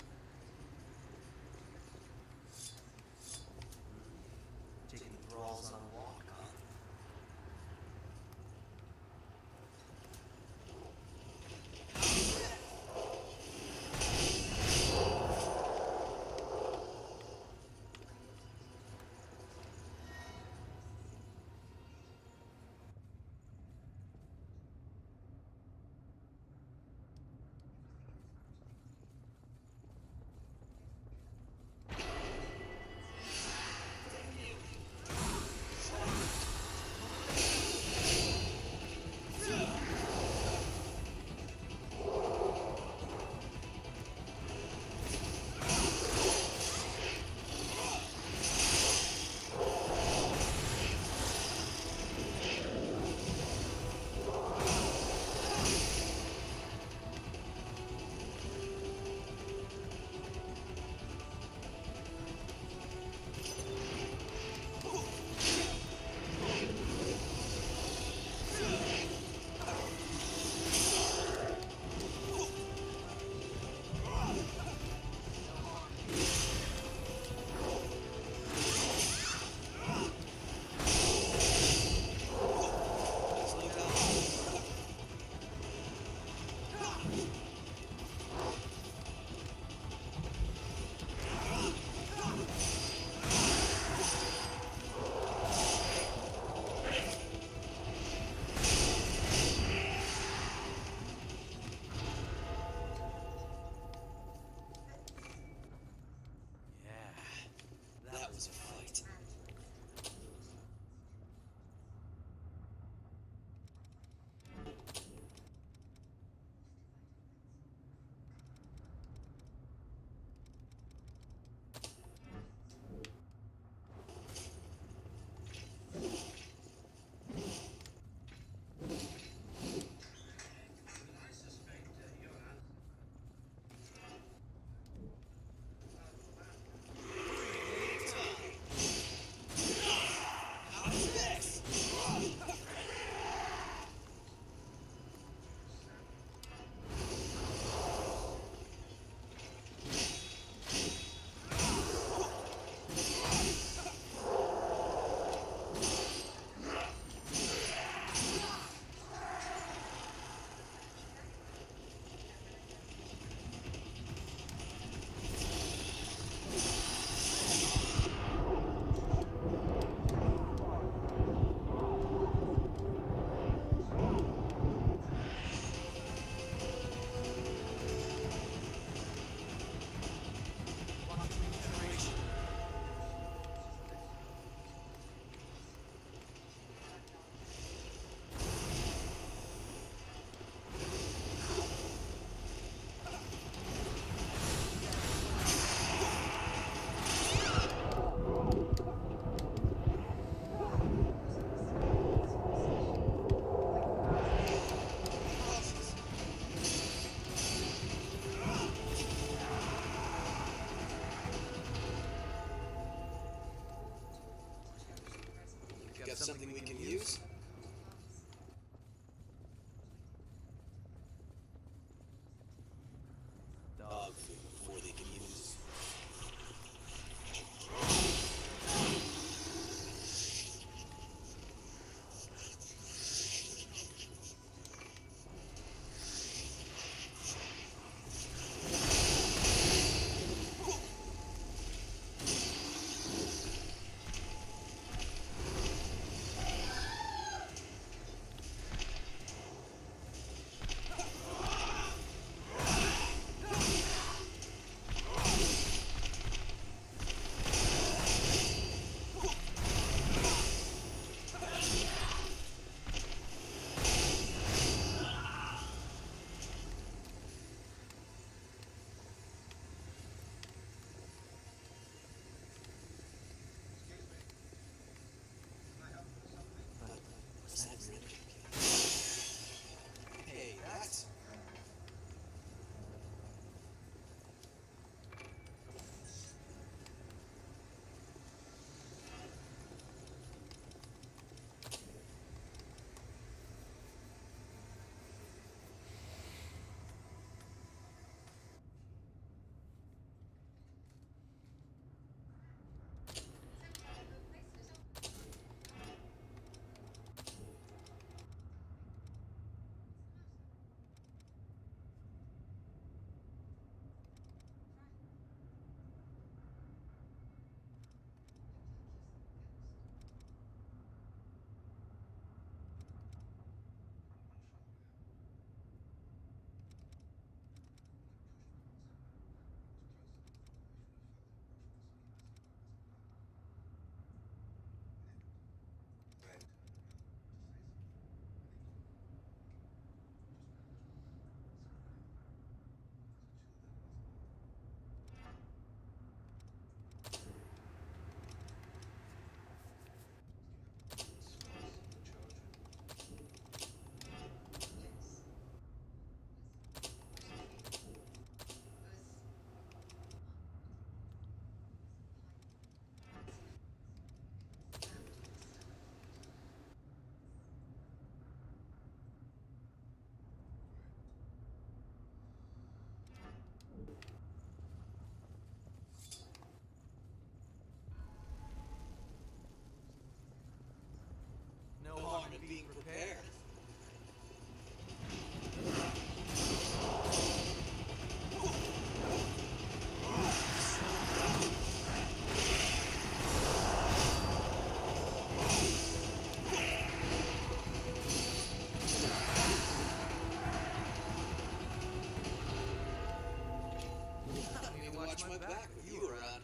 my back with you around.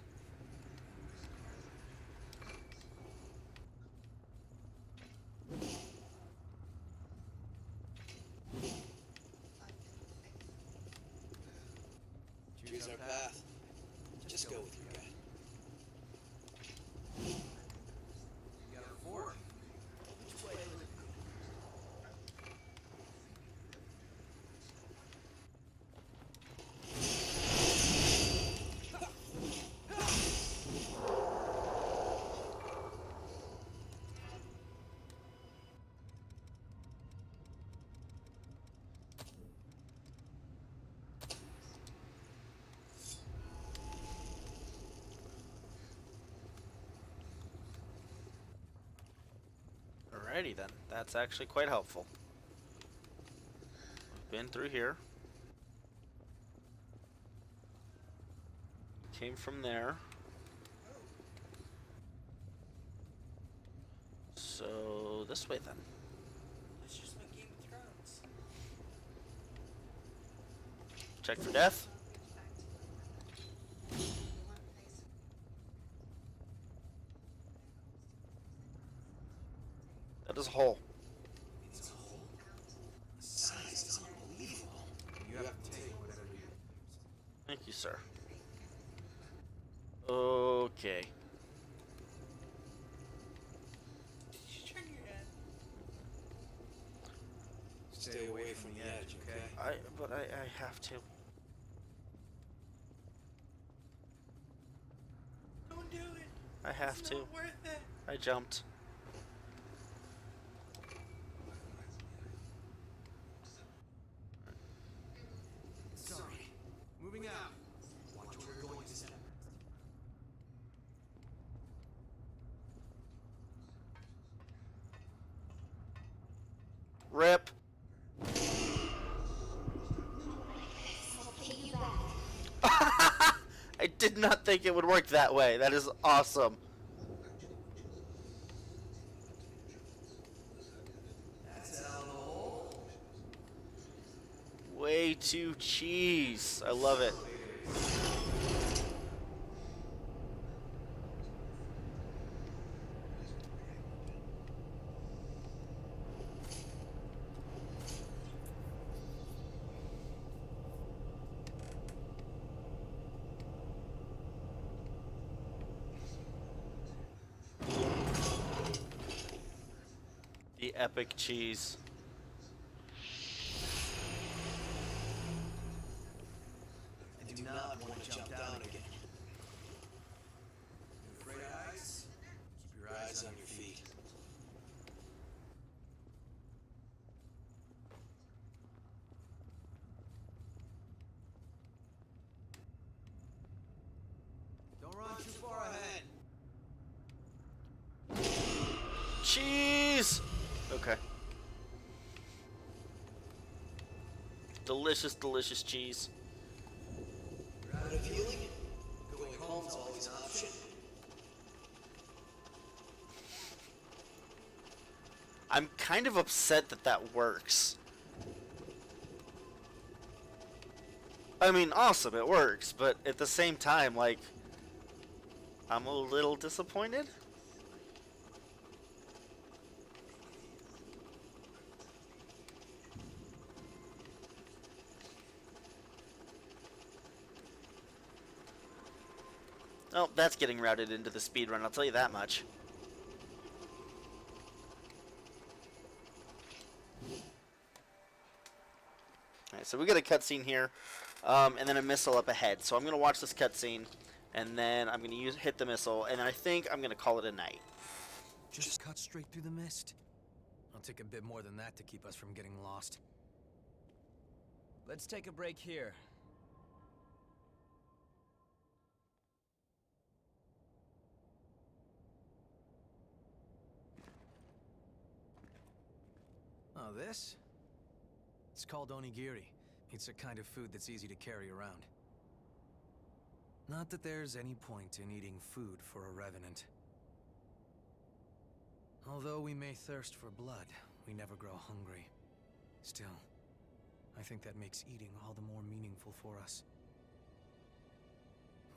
Choose our path. Just go with your gut. You got a fork. Which way? Alrighty then, that's actually quite helpful. Been through here. Came from there. So this way then. It's just like Game of Thrones. Check for death. That is a hole. It's a hole. The size is unbelievable. You have to take whatever you. Thank you, sir. Okay. Did you turn your head? Stay away from the edge, okay? But I have to. Don't do it. I have It's to. not worth it. I jumped. Sorry. Moving out. Watch where you're going to step. Rip. I did not think it would work that way. That is awesome. That's out of the hole. Way too cheese. I love it. The epic cheese. I do not want to jump down again. You afraid of heights? Keep your eyes on your feet. Don't run too far ahead. Cheese! Okay. Delicious, delicious cheese. You're out of healing? Going home's always an option. I'm kind of upset that that works. I mean, awesome, it works, but at the same time, like, I'm a little disappointed. Oh, that's getting routed into the speed run, I'll tell you that much. Alright, so we got a cutscene here, and then a missile up ahead. So I'm going to watch this cutscene, and then I'm going to hit the missile, and I think I'm going to call it a night. Just cut straight through the mist. I'll take a bit more than that to keep us from getting lost. Let's take a break here. Oh, this? It's called onigiri. It's a kind of food that's easy to carry around. Not that there's any point in eating food for a revenant. Although we may thirst for blood, we never grow hungry. Still, I think that makes eating all the more meaningful for us.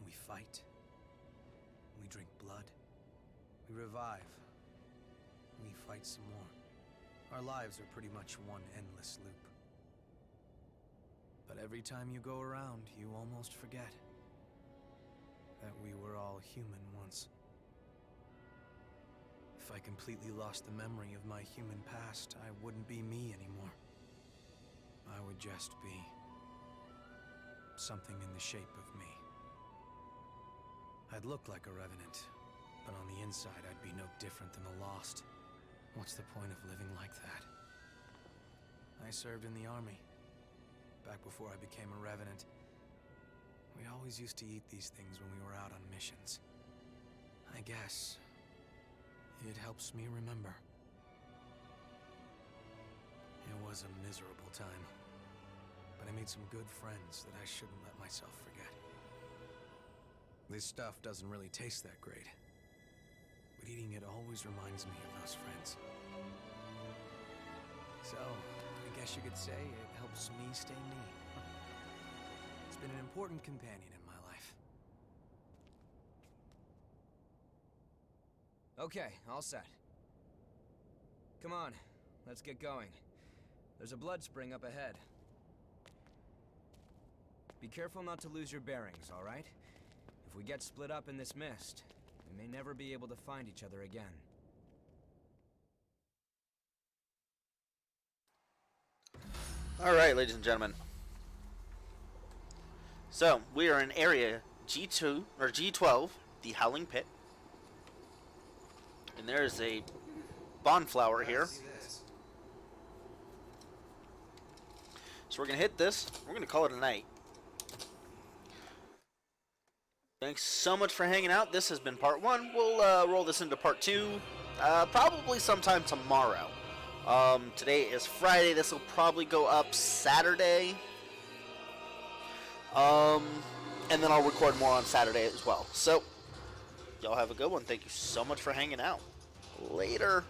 We fight. We drink blood. We revive. We fight some more. Our lives are pretty much one endless loop. But every time you go around, you almost forget that we were all human once. If I completely lost the memory of my human past, I wouldn't be me anymore. I would just be something in the shape of me. I'd look like a revenant, but on the inside I'd be no different than the Lost. What's the point of living like that? I served in the army, back before I became a revenant. We always used to eat these things when we were out on missions. I guess it helps me remember. It was a miserable time, but I made some good friends that I shouldn't let myself forget. This stuff doesn't really taste that great, but eating it always reminds me of those friends. So, I guess you could say it helps me stay me. It's been an important companion in my life. Okay, all set. Come on, let's get going. There's a blood spring up ahead. Be careful not to lose your bearings, all right? If we get split up in this mist, we may never be able to find each other again. Alright, ladies and gentlemen. So, we are in area G2, or G12, the Howling Pit. And there is a bonflower here. So we're going to hit this. We're going to call it a night. Thanks so much for hanging out. This has been part 1. We'll roll this into part 2 probably sometime tomorrow. Today is Friday. This will probably go up Saturday. And then I'll record more on Saturday as well. So, y'all have a good one. Thank you so much for hanging out. Later.